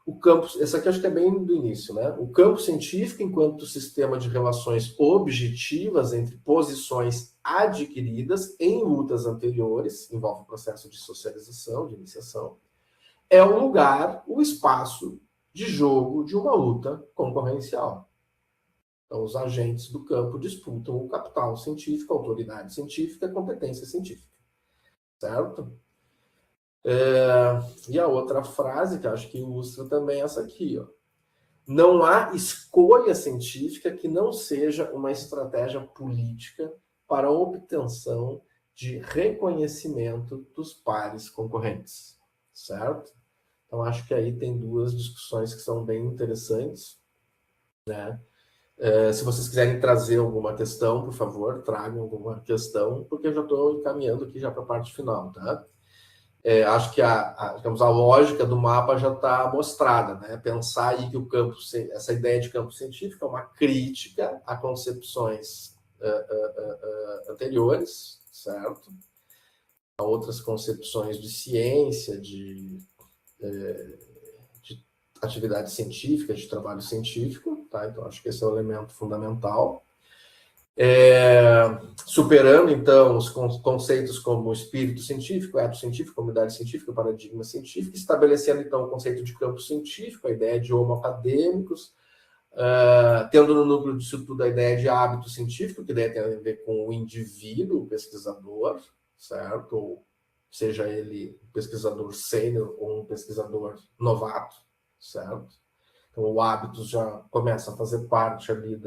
O campo, essa aqui acho que é bem do início, né? O campo científico, enquanto sistema de relações objetivas entre posições adquiridas em lutas anteriores, envolve o processo de socialização, de iniciação, é o lugar, o espaço de jogo de uma luta concorrencial. Então, os agentes do campo disputam o capital científico, a autoridade científica, a competência científica. Certo? E a outra frase, que eu acho que ilustra também essa aqui, ó. Não há escolha científica que não seja uma estratégia política para a obtenção de reconhecimento dos pares concorrentes. Certo? Então, acho que aí tem duas discussões que são bem interessantes, né? Se vocês quiserem trazer alguma questão, por favor, tragam alguma questão, porque eu já estou encaminhando aqui já para a parte final, tá? Acho que digamos, a lógica do mapa já está mostrada, né? Pensar aí que o campo, essa ideia de campo científico é uma crítica a concepções anteriores, certo? A outras concepções de ciência, de atividade científica, de trabalho científico, tá? Então acho que esse é o elemento fundamental. Superando, então, os conceitos como espírito científico, eto científico, comunidade científica, paradigma científico, estabelecendo, então, o conceito de campo científico, a ideia de homo acadêmicos, tendo no núcleo disso tudo a ideia de hábito científico, que daí tem a ver com o indivíduo, o pesquisador, certo? Ou seja ele um pesquisador sênior ou um pesquisador novato, certo? Então, o hábito já começa a fazer parte ali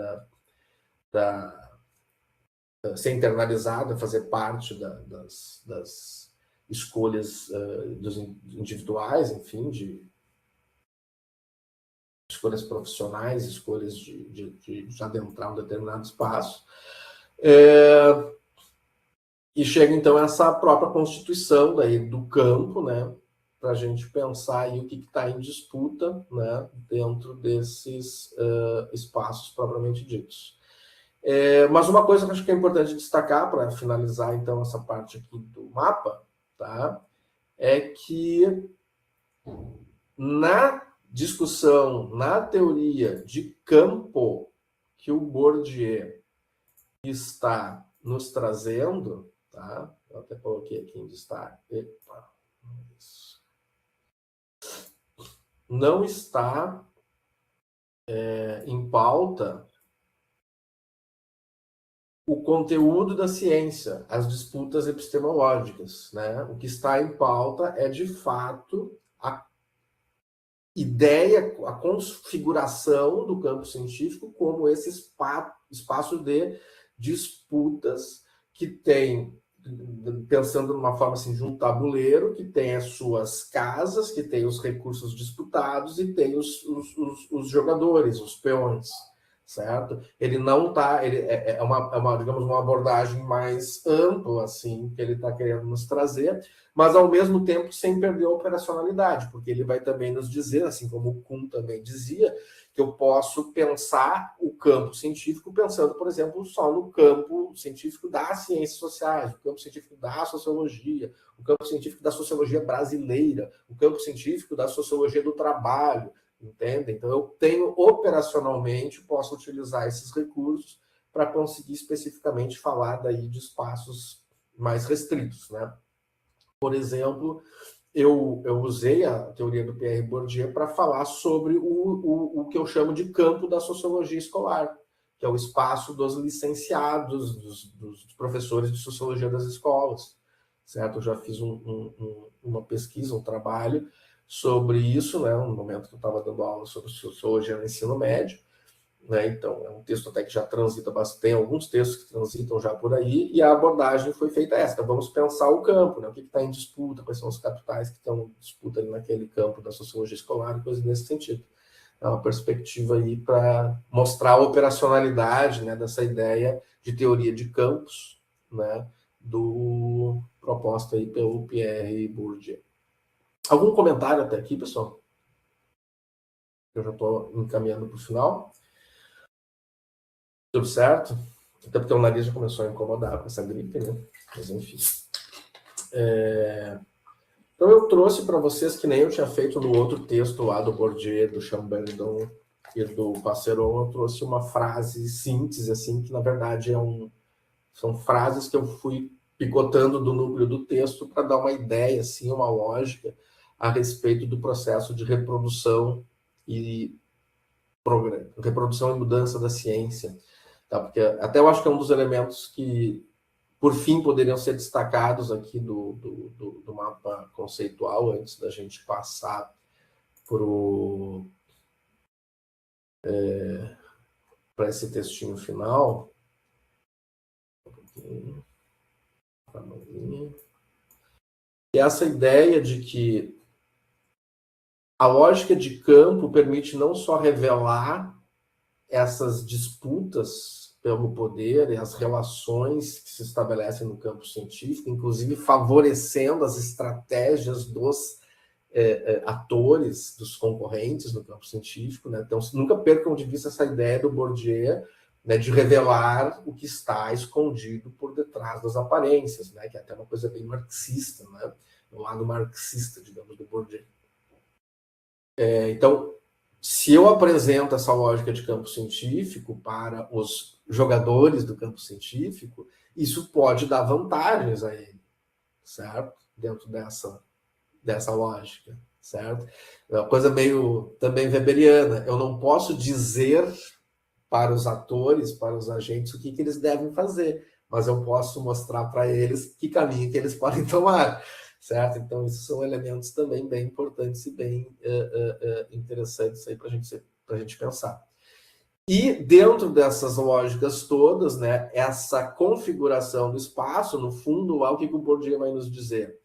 ser internalizado, a fazer parte das escolhas dos individuais, enfim, de escolhas profissionais, escolhas de adentrar um determinado espaço. E chega, então, essa própria constituição daí do campo, né, para a gente pensar aí o que está em disputa, né, dentro desses espaços propriamente ditos. Mas uma coisa que eu acho que é importante destacar para finalizar, então, essa parte aqui do mapa, tá? É que na discussão, na teoria de campo que o Bourdieu está nos trazendo, tá? Eu até coloquei aqui em destaque. Epa, isso. Não está em pauta o conteúdo da ciência, as disputas epistemológicas, né? O que está em pauta é, de fato, a ideia, a configuração do campo científico como esse espaço de disputas que tem, pensando numa forma assim, de um tabuleiro que tem as suas casas, que tem os recursos disputados e tem os jogadores, os peões, certo? Ele não está, ele uma, digamos, uma abordagem mais ampla, assim, que ele está querendo nos trazer, mas ao mesmo tempo sem perder a operacionalidade, porque ele vai também nos dizer, assim como o Kuhn também dizia, que eu posso pensar o campo científico pensando, por exemplo, só no campo científico das ciências sociais, o campo científico da sociologia, o campo científico da sociologia brasileira, o campo científico da sociologia do trabalho, entende? Então eu tenho operacionalmente, posso utilizar esses recursos para conseguir especificamente falar daí de espaços mais restritos, né? Por exemplo, eu usei a teoria do Pierre Bourdieu para falar sobre o que eu chamo de campo da sociologia escolar, que é o espaço dos licenciados, dos professores de sociologia das escolas, certo? Eu já fiz uma pesquisa, um trabalho sobre isso, né? No momento que eu estava dando aula sobre sociologia no ensino médio, né? Então, é um texto até que já transita bastante, tem alguns textos que transitam já por aí, e a abordagem foi feita essa. Então, vamos pensar o campo, né? O que está em disputa, quais são os capitais que estão em disputa ali naquele campo da sociologia escolar e coisas nesse sentido. É uma perspectiva aí para mostrar a operacionalidade, né, dessa ideia de teoria de campos, né, proposta aí pelo Pierre Bourdieu. Algum comentário até aqui, pessoal? Eu já estou encaminhando para o final. Tudo certo? Até porque o nariz já começou a incomodar com essa gripe, né? Mas enfim. Então eu trouxe para vocês, que nem eu tinha feito no outro texto lá do Bourdieu, do Chamberdon e do Passeron, eu trouxe uma frase síntese, assim, que na verdade são frases que eu fui picotando do núcleo do texto para dar uma ideia, assim, uma lógica a respeito do processo de reprodução e mudança da ciência. Tá? Porque até eu acho que é um dos elementos que, por fim, poderiam ser destacados aqui do mapa conceitual, antes da gente passar para esse textinho final. E essa ideia de que a lógica de campo permite não só revelar essas disputas pelo poder e as relações que se estabelecem no campo científico, inclusive favorecendo as estratégias dos atores, dos concorrentes no campo científico, né? Então, nunca percam de vista essa ideia do Bourdieu, né, de revelar o que está escondido por detrás das aparências, né? Que é até uma coisa bem marxista, né? O lado marxista, digamos, do Bourdieu. Então, se eu apresento essa lógica de campo científico para os jogadores do campo científico, isso pode dar vantagens a ele, certo? Dentro dessa lógica, certo? É uma coisa meio também weberiana. Eu não posso dizer para os atores, para os agentes, o que eles devem fazer, mas eu posso mostrar para eles que caminho que eles podem tomar, certo? Então, isso são elementos também bem importantes e bem interessantes aí para a gente pensar. E dentro dessas lógicas todas, né, essa configuração do espaço, no fundo, lá o que o Bourdieu vai nos dizer?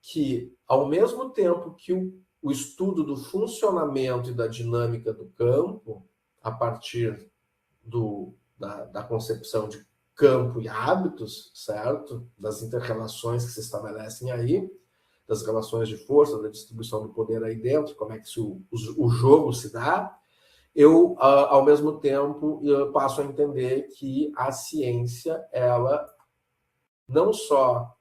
Que, ao mesmo tempo que o estudo do funcionamento e da dinâmica do campo, a partir da concepção de campo e hábitos, certo? Das interrelações que se estabelecem aí, das relações de força, da distribuição do poder aí dentro, como é que o jogo se dá, eu, ao mesmo tempo, eu passo a entender que a ciência, ela não só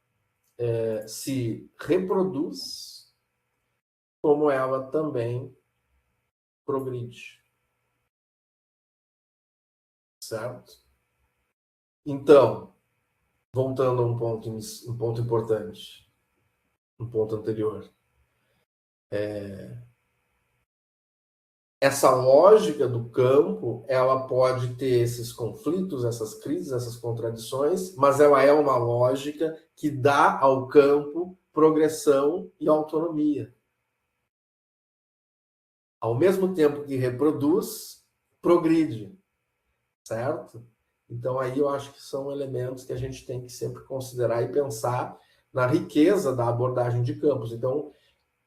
se reproduz, como ela também progride. Certo? Então, voltando a um ponto importante, um ponto anterior. Essa lógica do campo, ela pode ter esses conflitos, essas crises, essas contradições, mas ela é uma lógica que dá ao campo progressão e autonomia. Ao mesmo tempo que reproduz, progride, certo? Então aí eu acho que são elementos que a gente tem que sempre considerar e pensar na riqueza da abordagem de campos. Então,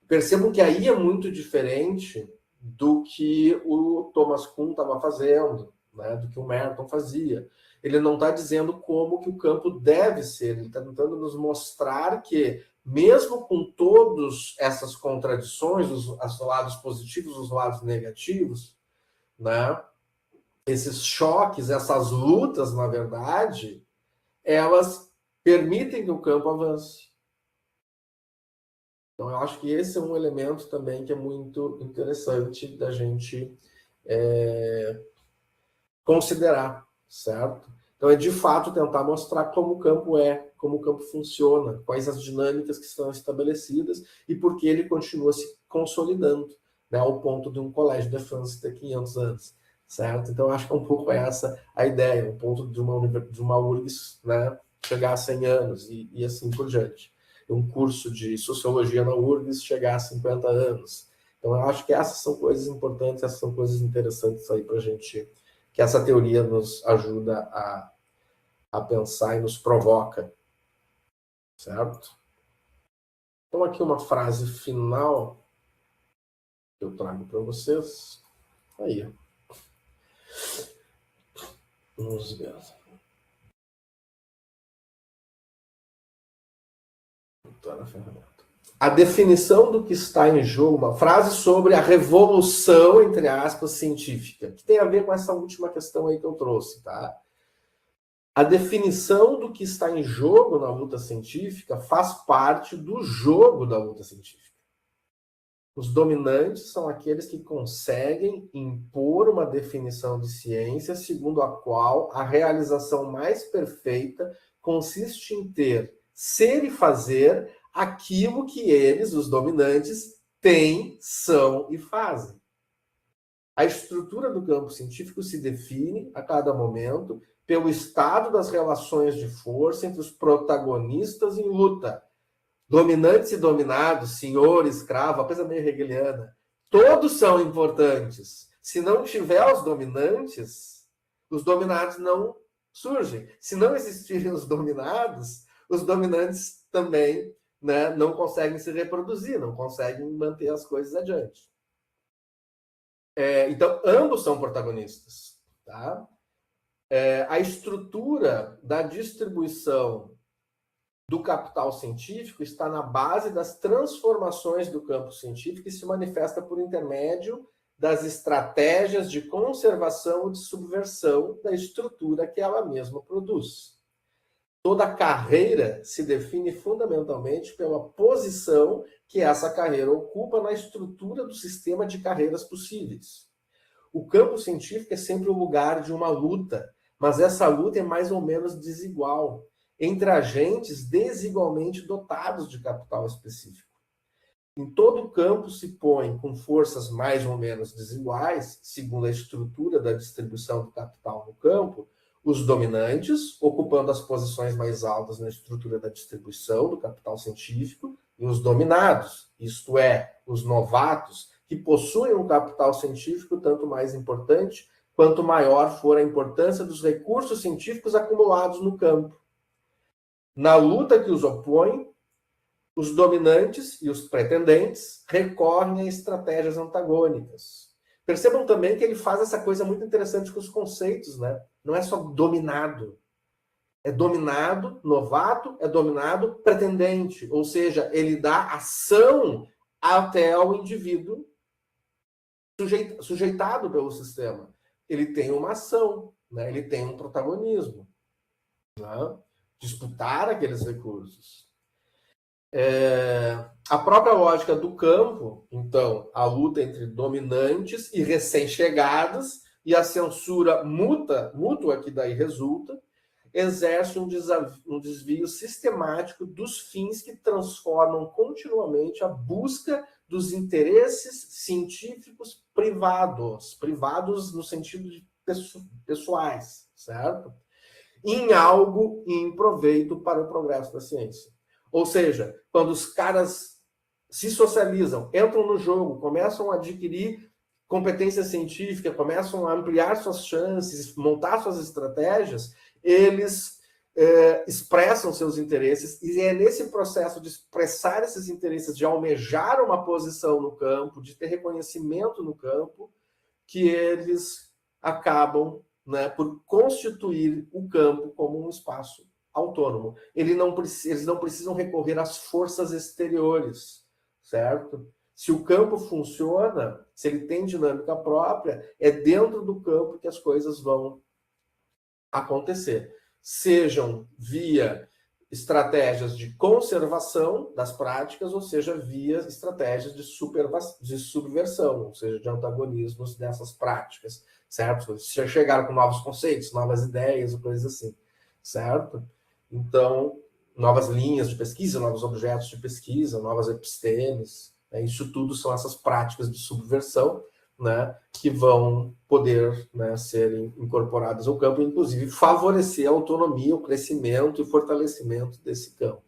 percebam que aí é muito diferente do que o Thomas Kuhn estava fazendo, né? Do que o Merton fazia. Ele não está dizendo como que o campo deve ser, ele está tentando nos mostrar que, mesmo com todas essas contradições, os lados positivos, os lados negativos, né? Esses choques, essas lutas, na verdade, elas permitem que o campo avance. Então, eu acho que esse é um elemento também que é muito interessante da gente considerar, certo? Então, é de fato tentar mostrar como o campo é, como o campo funciona, quais as dinâmicas que estão estabelecidas e por que ele continua se consolidando, né, ao ponto de um colégio de France ter 500 anos, certo? Então, eu acho que é um pouco essa a ideia, um ponto de uma URGS, né, chegar a 100 anos e assim por diante. Um curso de sociologia na URGS chegar a 50 anos. Então, eu acho que essas são coisas importantes, essas são coisas interessantes aí para a gente, que essa teoria nos ajuda a pensar e nos provoca, certo? Então, aqui uma frase final que eu trago para vocês. Aí. Vamos ver. Na ferramenta. A definição do que está em jogo, uma frase sobre a revolução, entre aspas, científica, que tem a ver com essa última questão aí que eu trouxe, tá? A definição do que está em jogo na luta científica faz parte do jogo da luta científica. Os dominantes são aqueles que conseguem impor uma definição de ciência segundo a qual a realização mais perfeita consiste em ter, ser e fazer aquilo que eles, os dominantes, têm, são e fazem. A estrutura do campo científico se define, a cada momento, pelo estado das relações de força entre os protagonistas em luta. Dominantes e dominados, senhor, escravo, a coisa meio hegeliana, todos são importantes. Se não tiver os dominados não surgem. Se não existirem os dominantes também, né, não conseguem se reproduzir, não conseguem manter as coisas adiante. Então, ambos são protagonistas. Tá? A estrutura da distribuição do capital científico está na base das transformações do campo científico e se manifesta por intermédio das estratégias de conservação e de subversão da estrutura que ela mesma produz. Toda carreira se define fundamentalmente pela posição que essa carreira ocupa na estrutura do sistema de carreiras possíveis. O campo científico é sempre o lugar de uma luta, mas essa luta é mais ou menos desigual, entre agentes desigualmente dotados de capital específico. Em todo campo se põe com forças mais ou menos desiguais, segundo a estrutura da distribuição do capital no campo, os dominantes, ocupando as posições mais altas na estrutura da distribuição do capital científico, e os dominados, isto é, os novatos, que possuem um capital científico tanto mais importante quanto maior for a importância dos recursos científicos acumulados no campo. Na luta que os opõe, os dominantes e os pretendentes recorrem a estratégias antagônicas. Percebam também que ele faz essa coisa muito interessante com os conceitos, né? Não é só dominado. É dominado, novato, é dominado, pretendente. Ou seja, ele dá ação até ao indivíduo sujeitado pelo sistema. Ele tem uma ação, né? Ele tem um protagonismo, né? Disputar aqueles recursos. A própria lógica do campo, então, a luta entre dominantes e recém-chegados e a censura mútua que daí resulta, exerce um desvio sistemático dos fins que transformam continuamente a busca dos interesses científicos privados no sentido de pessoais, certo? Em algo em proveito para o progresso da ciência. Ou seja, quando os caras se socializam, entram no jogo, começam a adquirir competência científica, começam a ampliar suas chances, montar suas estratégias, eles expressam seus interesses, e é nesse processo de expressar esses interesses, de almejar uma posição no campo, de ter reconhecimento no campo, que eles acabam, né, por constituir o campo como um espaço autônomo. Eles não precisam recorrer às forças exteriores, certo? Se o campo funciona, se ele tem dinâmica própria, é dentro do campo que as coisas vão acontecer. Sejam via estratégias de conservação das práticas, ou seja, via estratégias de subversão, ou seja, de antagonismos dessas práticas, certo? Se chegaram com novos conceitos, novas ideias, coisas assim, certo? Então, novas linhas de pesquisa, novos objetos de pesquisa, novas epistemes, né? Isso tudo são essas práticas de subversão, né, que vão poder, né, ser incorporadas ao campo, inclusive favorecer a autonomia, o crescimento e o fortalecimento desse campo.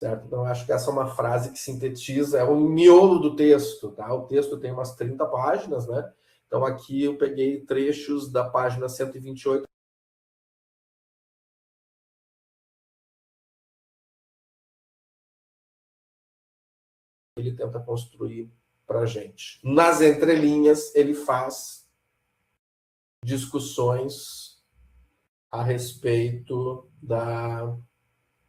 Certo? Então, acho que essa é uma frase que sintetiza, é o miolo do texto. Tá? O texto tem umas 30 páginas, né? Então, aqui eu peguei trechos da página 128. Ele tenta construir para a gente. Nas entrelinhas, ele faz discussões a respeito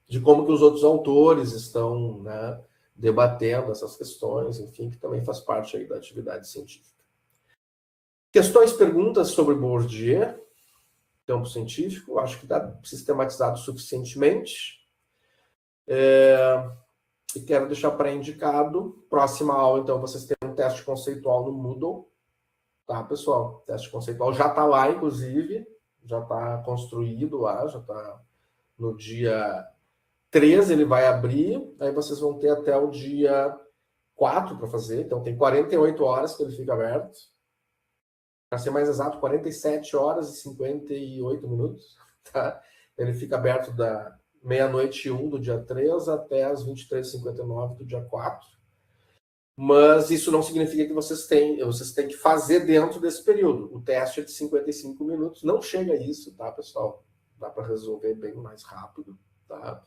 de como que os outros autores estão, né, debatendo essas questões, enfim, que também faz parte aí da atividade científica. Questões, perguntas sobre Bourdieu, campo científico, acho que está sistematizado suficientemente. E quero deixar pré-indicado, próxima aula, então, vocês têm um teste conceitual no Moodle, tá, pessoal? O teste conceitual já está lá, inclusive, já está construído lá, já está no dia 13, ele vai abrir, aí vocês vão ter até o dia 4 para fazer, então tem 48 horas que ele fica aberto. Para ser mais exato, 47 horas e 58 minutos. Tá? Ele fica aberto da meia-noite 1 do dia 3 até as 23h59 do dia 4. Mas isso não significa que vocês têm que fazer dentro desse período. O teste é de 55 minutos. Não chega a isso, tá, pessoal? Dá para resolver bem mais rápido, tá?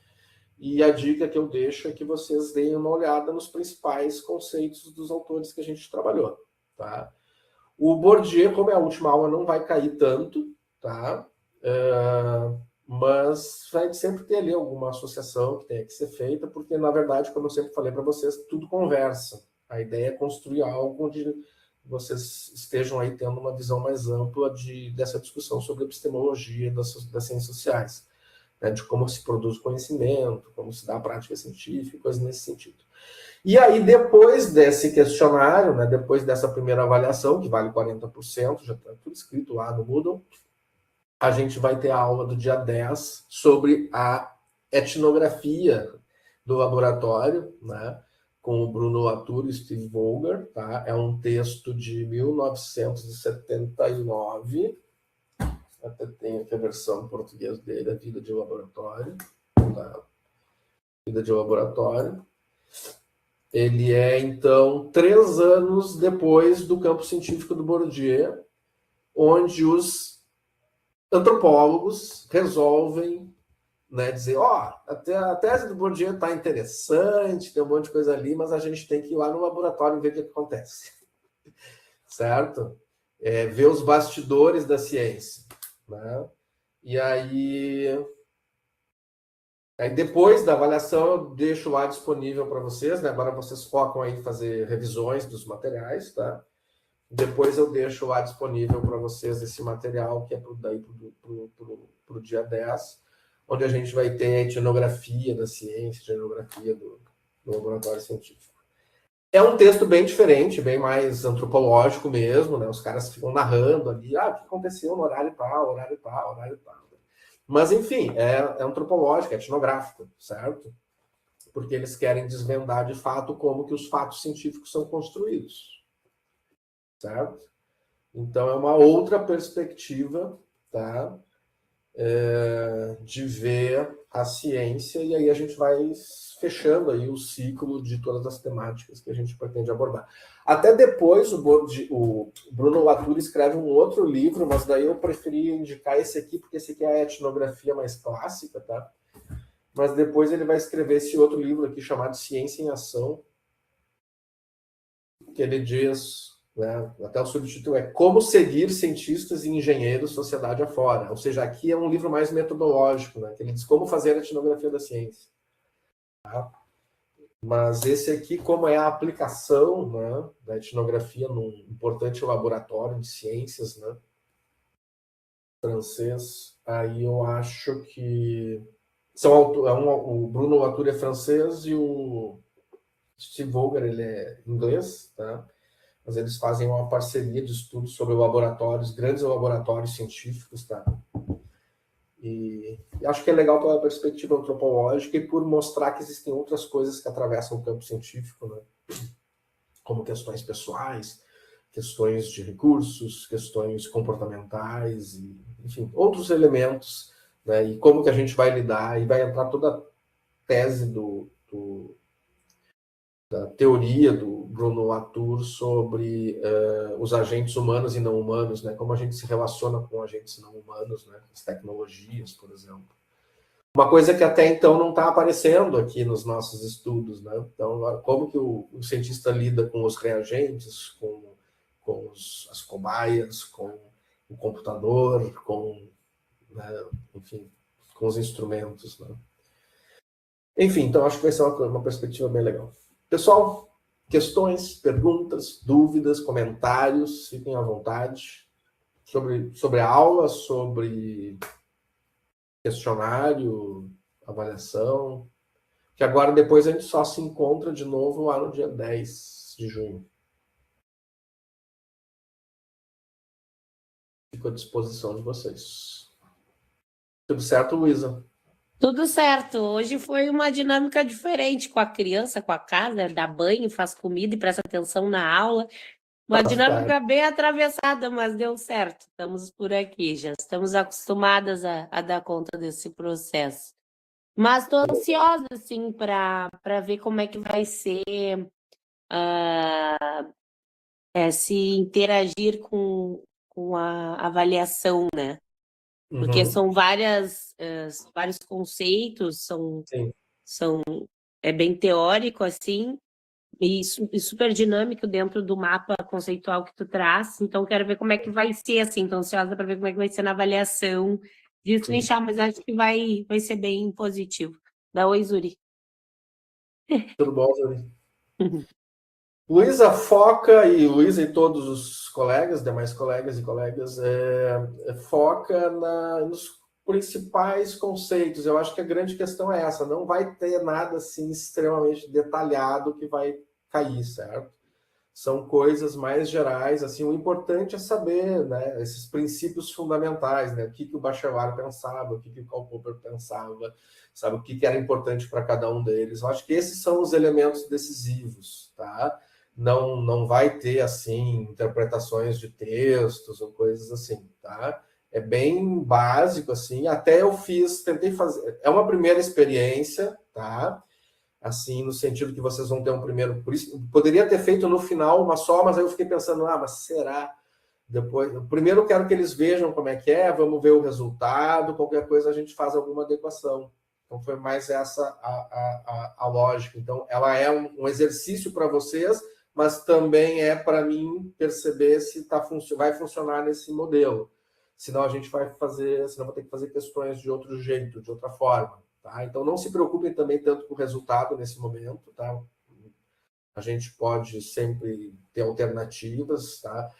E a dica que eu deixo é que vocês deem uma olhada nos principais conceitos dos autores que a gente trabalhou, tá? O Bourdieu, como é a última aula, não vai cair tanto, tá? Mas vai sempre ter ali alguma associação que tenha que ser feita, porque, na verdade, como eu sempre falei para vocês, tudo conversa. A ideia é construir algo onde vocês estejam aí tendo uma visão mais ampla dessa discussão sobre epistemologia das ciências sociais, né? De como se produz conhecimento, como se dá a prática científica, coisas nesse sentido. E aí, depois desse questionário, né, depois dessa primeira avaliação, que vale 40%, já está tudo escrito lá no Moodle, a gente vai ter a aula do dia 10 sobre a etnografia do laboratório, né, com o Bruno Latour e Steve Vogler. Tá? É um texto de 1979, até tem aqui a versão em português dele, a Vida de Laboratório. Tá? Vida de Laboratório. Ele é, então, 3 anos depois do campo científico do Bourdieu, onde os antropólogos resolvem, né, dizer, até a tese do Bourdieu está interessante, tem um monte de coisa ali, mas a gente tem que ir lá no laboratório e ver o que acontece. Certo? Ver os bastidores da ciência. Né? E aí depois da avaliação, eu deixo lá disponível para vocês, né? Agora vocês focam aí em fazer revisões dos materiais, tá? Depois eu deixo lá disponível para vocês esse material, que é para o dia 10, onde a gente vai ter a etnografia da ciência, a etnografia do laboratório científico. É um texto bem diferente, bem mais antropológico mesmo, né? Os caras ficam narrando ali, o que aconteceu no horário tal, horário tal, horário tal. Mas, enfim, é antropológico, é etnográfico, certo? Porque eles querem desvendar de fato como que os fatos científicos são construídos, certo? Então é uma outra perspectiva, tá? De ver a ciência, e aí a gente vai fechando aí o ciclo de todas as temáticas que a gente pretende abordar. Até depois o Bruno Latour escreve um outro livro, mas daí eu preferi indicar esse aqui, porque esse aqui é a etnografia mais clássica, tá? Mas depois ele vai escrever esse outro livro aqui chamado Ciência em Ação, que ele diz, né, até o subtítulo é Como Seguir Cientistas e Engenheiros Sociedade Afora. Ou seja, aqui é um livro mais metodológico, né, que ele diz como fazer a etnografia da ciência. Tá? Mas esse aqui, como é a aplicação, né, da etnografia num importante laboratório de ciências, né, francês, aí eu acho que o Bruno Latour é francês e o Steve Vogel ele é inglês, tá? Mas eles fazem uma parceria de estudos sobre laboratórios, grandes laboratórios científicos, tá? E acho que é legal pela perspectiva antropológica e por mostrar que existem outras coisas que atravessam o campo científico, né? Como questões pessoais, questões de recursos, questões comportamentais, e, enfim, outros elementos, né? E como que a gente vai lidar, e vai entrar toda a tese da teoria do Bruno Latour sobre os agentes humanos e não humanos, né? Como a gente se relaciona com agentes não humanos, né? As tecnologias, por exemplo. Uma coisa que até então não está aparecendo aqui nos nossos estudos, né? Então, como que o cientista lida com os reagentes, com as cobaias, com o computador, né? Enfim, com os instrumentos, né? Enfim, então acho que vai ser uma perspectiva bem legal. Pessoal, questões, perguntas, dúvidas, comentários, fiquem à vontade sobre a aula, sobre questionário, avaliação, que agora depois a gente só se encontra de novo lá no dia 10 de junho. Fico à disposição de vocês. Tudo certo, Luísa? Tudo certo. Hoje foi uma dinâmica diferente com a criança, com a casa, dá banho, faz comida e presta atenção na aula. Uma dinâmica bem atravessada, mas deu certo. Estamos por aqui, já estamos acostumadas a dar conta desse processo. Mas estou ansiosa, assim, para ver como é que vai ser se interagir com a avaliação, né? Porque são vários conceitos, é bem teórico, assim, e super dinâmico dentro do mapa conceitual que tu traz. Então, quero ver como é que vai ser, assim, estou ansiosa para ver como é que vai ser na avaliação disso, mas acho que vai ser bem positivo. Dá oi, Zuri. Tudo bom, Zuri? Luísa, foca, e Luísa e todos os colegas, demais colegas e colegas, foca nos principais conceitos. Eu acho que a grande questão é essa, não vai ter nada assim extremamente detalhado que vai cair, certo? São coisas mais gerais, assim, o importante é saber, né, esses princípios fundamentais, né, o que o Bachelard pensava, o que o Karl Popper pensava, sabe, o que era importante para cada um deles. Eu acho que esses são os elementos decisivos, tá? Não vai ter, assim, interpretações de textos ou coisas assim, tá? É bem básico, assim, até eu tentei fazer, é uma primeira experiência, tá? Assim, no sentido que vocês vão ter um primeiro, por isso, poderia ter feito no final uma só, mas aí eu fiquei pensando, mas será? Depois, primeiro eu quero que eles vejam como é que é, vamos ver o resultado, qualquer coisa a gente faz alguma adequação. Então foi mais essa a lógica. Então ela é um exercício para vocês, mas também é para mim perceber se vai funcionar nesse modelo. Senão a gente senão vou ter que fazer questões de outro jeito, de outra forma. Tá? Então não se preocupem também tanto com o resultado nesse momento. Tá? a gente pode sempre ter alternativas, tá?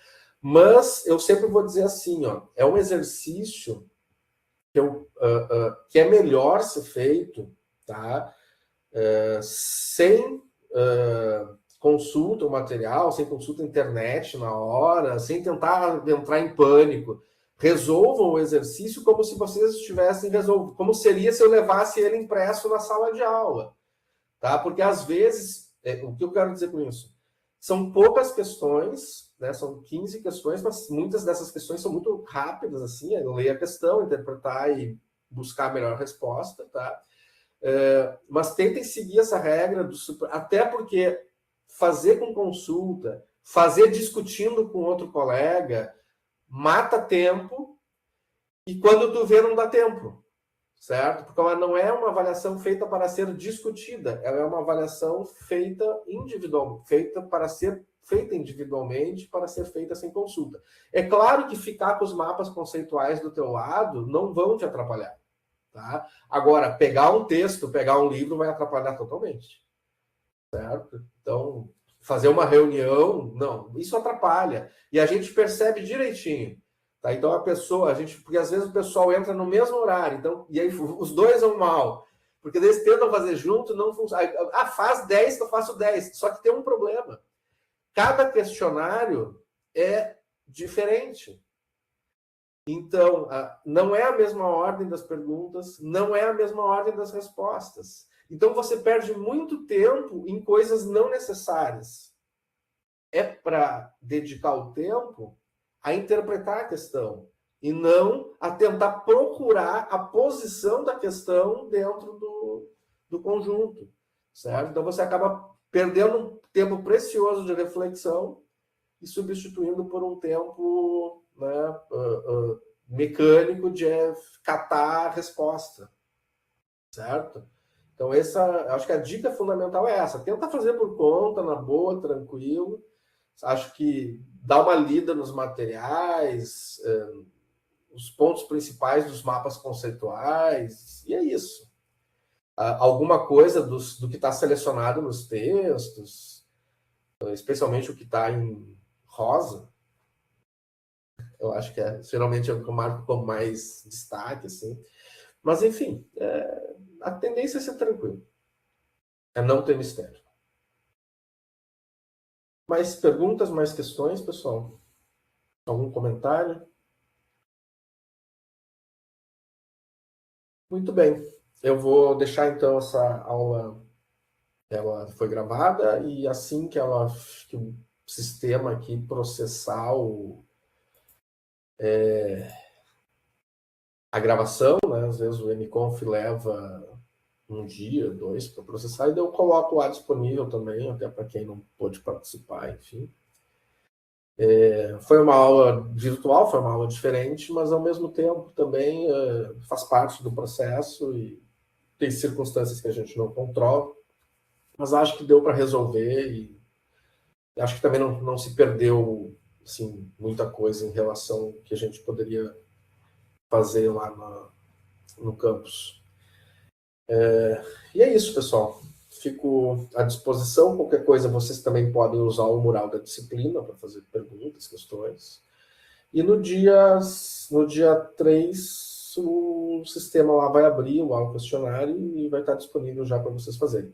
Mas eu sempre vou dizer assim, ó, é um exercício que é melhor ser feito, tá? Sem consulta o material, sem consulta internet na hora, sem tentar entrar em pânico. Resolvam o exercício como se vocês estivessem resolvendo, como seria se eu levasse ele impresso na sala de aula, tá? Porque às vezes, o que eu quero dizer com isso? São poucas questões, né? São 15 questões, mas muitas dessas questões são muito rápidas, assim, é ler a questão, interpretar e buscar a melhor resposta, tá? Mas tentem seguir essa regra, até porque fazer com consulta, fazer discutindo com outro colega, mata tempo, e quando tu vê não dá tempo, certo? Porque ela não é uma avaliação feita para ser discutida, ela é uma avaliação feita individualmente, para ser feita sem consulta. É claro que ficar com os mapas conceituais do teu lado não vão te atrapalhar, tá? Agora, pegar um texto, pegar um livro vai atrapalhar totalmente, certo? Então, fazer uma reunião, não, isso atrapalha. E a gente percebe direitinho. Tá? Então porque às vezes o pessoal entra no mesmo horário, então, e aí os dois vão mal. Porque eles tentam fazer junto, não funciona. Faz 10 que eu faço 10. Só que tem um problema. Cada questionário é diferente. Então, não é a mesma ordem das perguntas, não é a mesma ordem das respostas. Então, você perde muito tempo em coisas não necessárias. É para dedicar o tempo a interpretar a questão e não a tentar procurar a posição da questão dentro do conjunto, certo? Então, você acaba perdendo um tempo precioso de reflexão e substituindo por um tempo, né, mecânico de catar a resposta, certo? Então, acho que a dica fundamental é essa. Tenta fazer por conta, na boa, tranquilo. Acho que dá uma lida nos materiais, os pontos principais dos mapas conceituais, e é isso. Alguma coisa do que está selecionado nos textos, especialmente o que está em rosa, eu acho que geralmente é o que eu marco com mais destaque, assim. Mas, enfim, a tendência é ser tranquilo. É não ter mistério. Mais perguntas, mais questões, pessoal? Algum comentário? Muito bem. Eu vou deixar, então, essa aula... Ela foi gravada e assim que o sistema aqui processar a gravação, né? Às vezes o mconf leva um dia, 2 para processar, e daí eu coloco lá disponível também, até para quem não pôde participar, enfim. Foi uma aula virtual, foi uma aula diferente, mas ao mesmo tempo também faz parte do processo e tem circunstâncias que a gente não controla, mas acho que deu para resolver e acho que também não se perdeu assim, muita coisa em relação ao que a gente poderia fazer lá no campus. E é isso, pessoal. Fico à disposição. Qualquer coisa, vocês também podem usar o mural da disciplina para fazer perguntas, questões. E no dia 3, o sistema lá vai abrir o questionário e vai estar disponível já para vocês fazerem.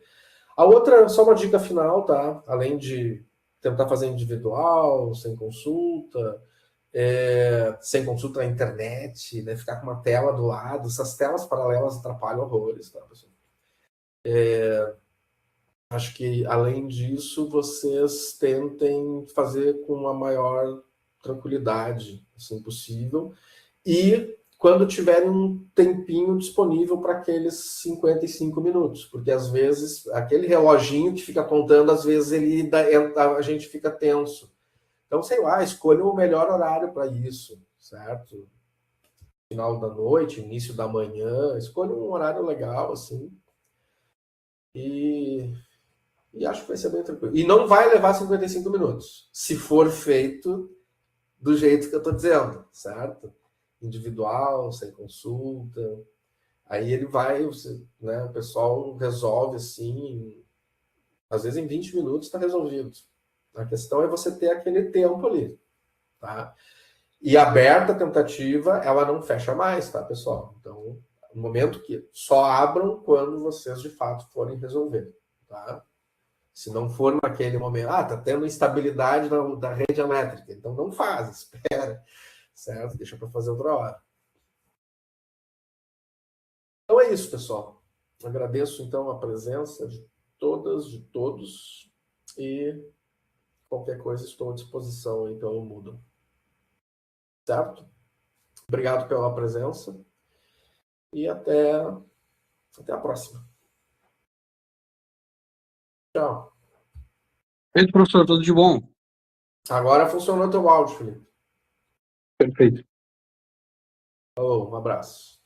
A outra, só uma dica final, tá? Além de tentar fazer individual, sem consulta na internet, né? Ficar com uma tela do lado. Essas telas paralelas atrapalham horrores, tá, pessoal? Acho que, além disso, vocês tentem fazer com a maior tranquilidade, assim, possível. E quando tiverem um tempinho disponível para aqueles 55 minutos, porque às vezes aquele reloginho que fica contando, às vezes a gente fica tenso. Então, sei lá, escolha o melhor horário para isso, certo? Final da noite, início da manhã, escolha um horário legal, assim. E acho que vai ser bem tranquilo. E não vai levar 55 minutos, se for feito do jeito que eu estou dizendo, certo? Individual, sem consulta. Aí ele vai, né, o pessoal resolve assim, Às vezes em 20 minutos está resolvido. A questão é você ter aquele tempo ali, tá? E aberta a tentativa, ela não fecha mais, tá, pessoal? Então, no momento que só abram quando vocês de fato forem resolver, tá? Se não for naquele momento, tá tendo instabilidade da rede elétrica, então não faz, espera, certo? Deixa para fazer outra hora. Então é isso, pessoal. Agradeço então a presença de todas, de todos, e qualquer coisa estou à disposição aí pelo Moodle. Certo? Obrigado pela presença e até a próxima. Tchau. Perfeito, professor, tudo de bom. Agora funcionou teu áudio, Felipe. Perfeito. Um abraço.